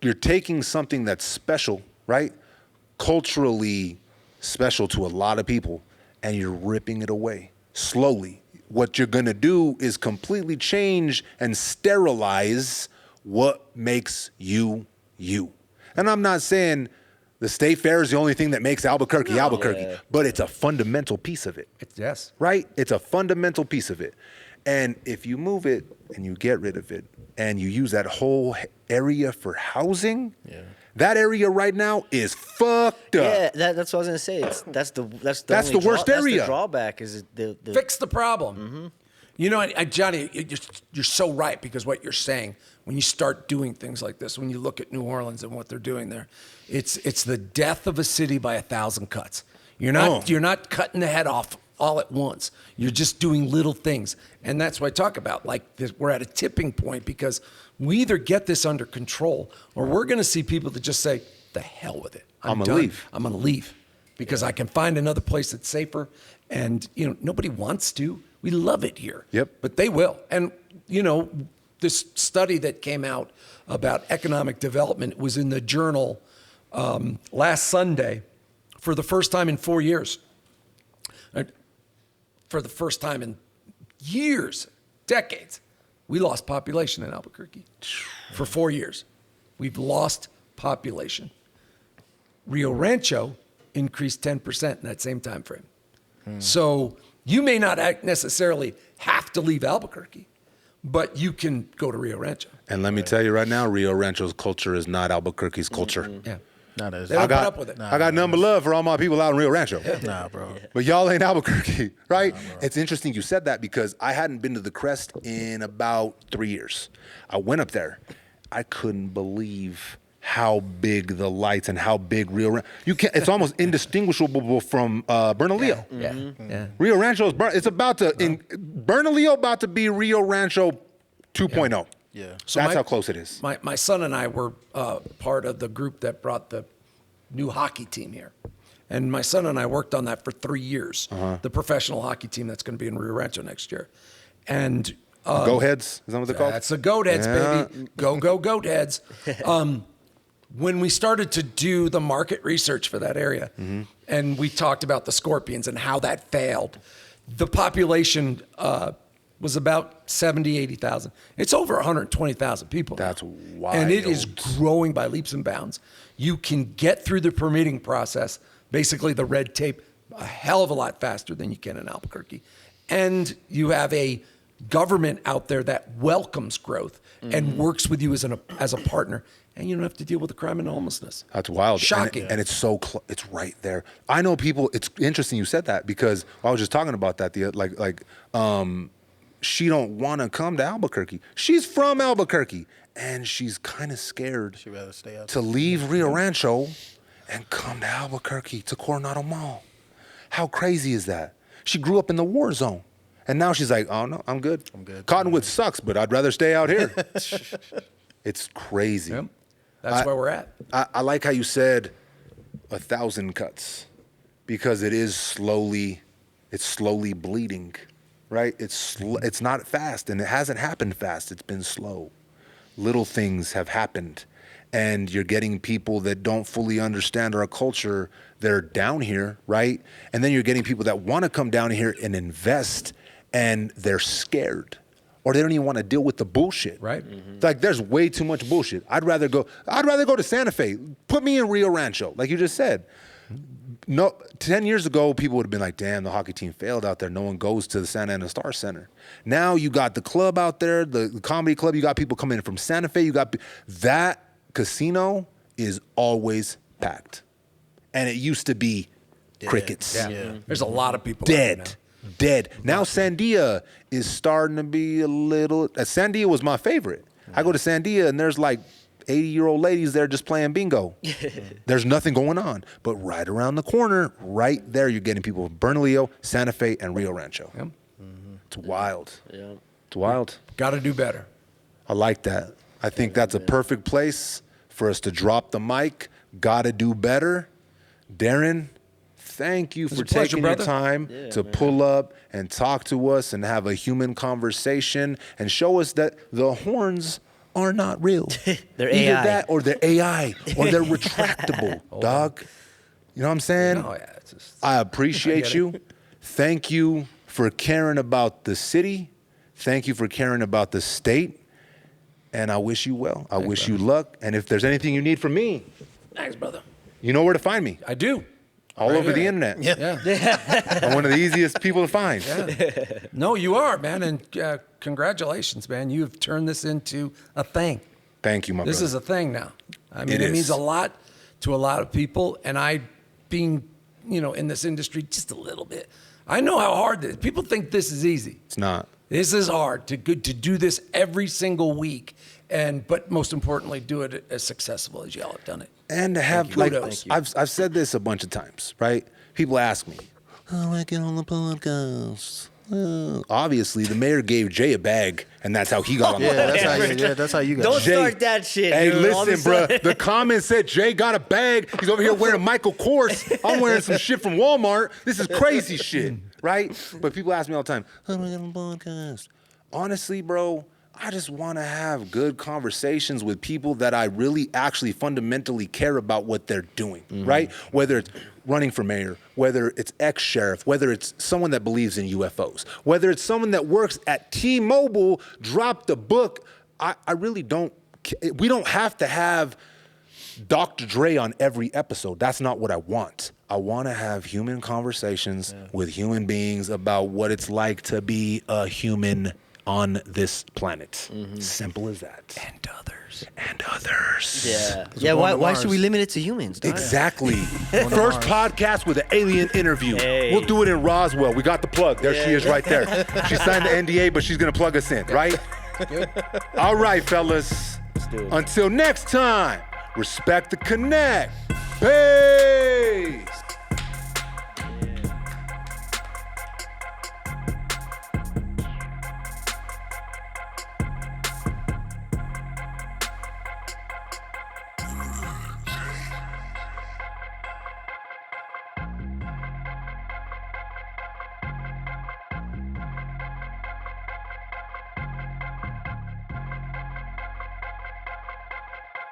You're taking something that's special, right? Culturally special to a lot of people, and you're ripping it away slowly. What you're gonna do is completely change and sterilize what makes you, you. And I'm not saying the state fair is the only thing that makes Albuquerque, Albuquerque, but it's a fundamental piece of it. Yes. Right? It's a fundamental piece of it. And if you move it and you get rid of it and you use that whole area for housing, that area right now is fucked up. Yeah, that's what I was gonna say. That's the the worst area. That's the drawback is the Fix the problem. You know, Johnny, you're so right, because what you're saying, when you start doing things like this, when you look at New Orleans and what they're doing there, it's the death of a city by 1,000 cuts. You're not cutting the head off all at once. You're just doing little things. And that's what I talk about. We're at a tipping point, because we either get this under control, or we're going to see people that just say, the hell with it. I'm gonna done. leave. I'm going to leave because I can find another place that's safer. And, nobody wants to. We love it here. Yep. But they will. And, this study that came out about economic development was in the Journal last Sunday for the first time in 4 years. For the first time in years, decades, we lost population in Albuquerque. For 4 years, we've lost population. Rio Rancho increased 10% in that same time frame. So you may not necessarily have to leave Albuquerque, but you can go to Rio Rancho. And let me tell you right now, Rio Rancho's culture is not Albuquerque's culture. Yeah. Not as They don't put up with it. I got nothing but love for all my people out in Rio Rancho. Nah, bro. But y'all ain't Albuquerque, right? It's interesting you said that because I hadn't been to the Crest in about 3 years. I went up there. I couldn't believe how big the lights and how big Rio Rancho. It's almost indistinguishable from Bernalillo. Yeah. Rio Rancho is Bernalillo about to be Rio Rancho 2.0. Yeah. So That's how close it is. My son and I were part of the group that brought the new hockey team here. And my son and I worked on that for 3 years, the professional hockey team that's going to be in Rio Rancho next year. And Go Heads, is that what they're called? that's the Goat Heads, baby. Go, Goat Heads. When we started to do the market research for that area, and we talked about the Scorpions and how that failed, the population was about 70, 80,000. It's over 120,000 people. That's wild. And it is growing by leaps and bounds. You can get through the permitting process, basically the red tape, a hell of a lot faster than you can in Albuquerque. And you have a government out there that welcomes growth and works with you as a partner. And you don't have to deal with the crime and homelessness. That's wild. Shocking. And it's so it's right there. I know people. It's interesting you said that because I was just talking about that. She don't want to come to Albuquerque. She's from Albuquerque, and she's kind of scared She rather stay out to leave Rio Rancho and come to Albuquerque to Coronado Mall. How crazy is that? She grew up in the war zone, and now she's like, "Oh no, I'm good. I'm good. Cottonwood sucks, but I'd rather stay out here." It's crazy. Yep. That's where we're at. I like how you said 1,000 cuts because it's slowly bleeding, right? It's not fast, and it hasn't happened fast. It's been slow. Little things have happened, and you're getting people that don't fully understand our culture. They're down here, right? And then you're getting people that want to come down here and invest, and they're scared. Or they don't even want to deal with the bullshit. Right. Like there's way too much bullshit. I'd rather go to Santa Fe. Put me in Rio Rancho, like you just said. No, 10 years ago, people would have been like, damn, the hockey team failed out there. No one goes to the Santa Ana Star Center. Now you got the club out there, the comedy club. You got people coming in from Santa Fe. That casino is always packed. And it used to be crickets. Yeah. There's a lot of people Dead. Now Sandia is starting to be a little. Sandia was my favorite. I go to Sandia and there's like 80-year-old ladies there just playing bingo. There's nothing going on. But right around the corner, right there, you're getting people from Bernalillo, Santa Fe, and Rio Rancho. Yep. It's wild. Yeah. It's wild. Got to do better. I like that. I think that's a perfect place for us to drop the mic. Gotta do better. Darren, thank you for a pleasure, taking brother. your time to pull up and talk to us and have a human conversation and show us that the horns are not real. They're Either AI. that or they're AI or they're retractable, dog. You know what I'm saying? No, yeah, it's just, I appreciate you. Thank you for caring about the city. Thank you for caring about the state. And I wish you well. I wish you luck. And if there's anything you need from me, thanks, brother. you know where to find me. I do. All Right over the here. internet. Yeah. I'm one of the easiest people to find. No, you are, man. And congratulations, man. You've turned this into a thing. Thank you, my This brother. is a thing now. I mean, It it means is. a lot to a lot of people. And I, being, in this industry just a little bit, I know how hard this. People think this is easy. It's not. This is hard to do this every single week, but most importantly, do it as successful as y'all have done it. And to have, you. like, Kudos. I've said this a bunch of times, right? People ask me, how do I get on the podcast? Obviously, the mayor gave Jay a bag, and that's how he got on the podcast. That's how you got Don't it. Jay- start that shit. Hey, dude. All of a listen, bro. sudden- The comment said Jay got a bag. He's over here wearing Michael Kors. I'm wearing some shit from Walmart. This is crazy shit, right? But people ask me all the time, how do I get on the podcast? Honestly, bro, I just want to have good conversations with people that I really actually fundamentally care about what they're doing, right? Whether it's running for mayor, whether it's ex-sheriff, whether it's someone that believes in UFOs, whether it's someone that works at T-Mobile, dropped a book. I really don't, we don't have to have Dr. Dre on every episode. That's not what I want. I want to have human conversations with human beings about what it's like to be a human on this planet. Simple as that. And others. And others. Yeah. 'Cause Yeah. we're going Why to should we Mars. limit it to humans? Dog? Exactly. Going to First Mars. podcast with an alien interview. Hey. We'll do it in Roswell. We got the plug. There she is right there. She signed the NDA, but she's going to plug us in, right? All right, fellas. Let's do it. Until next time, respect the connect. Peace.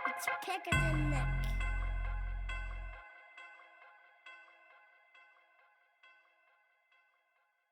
It's thicker than that.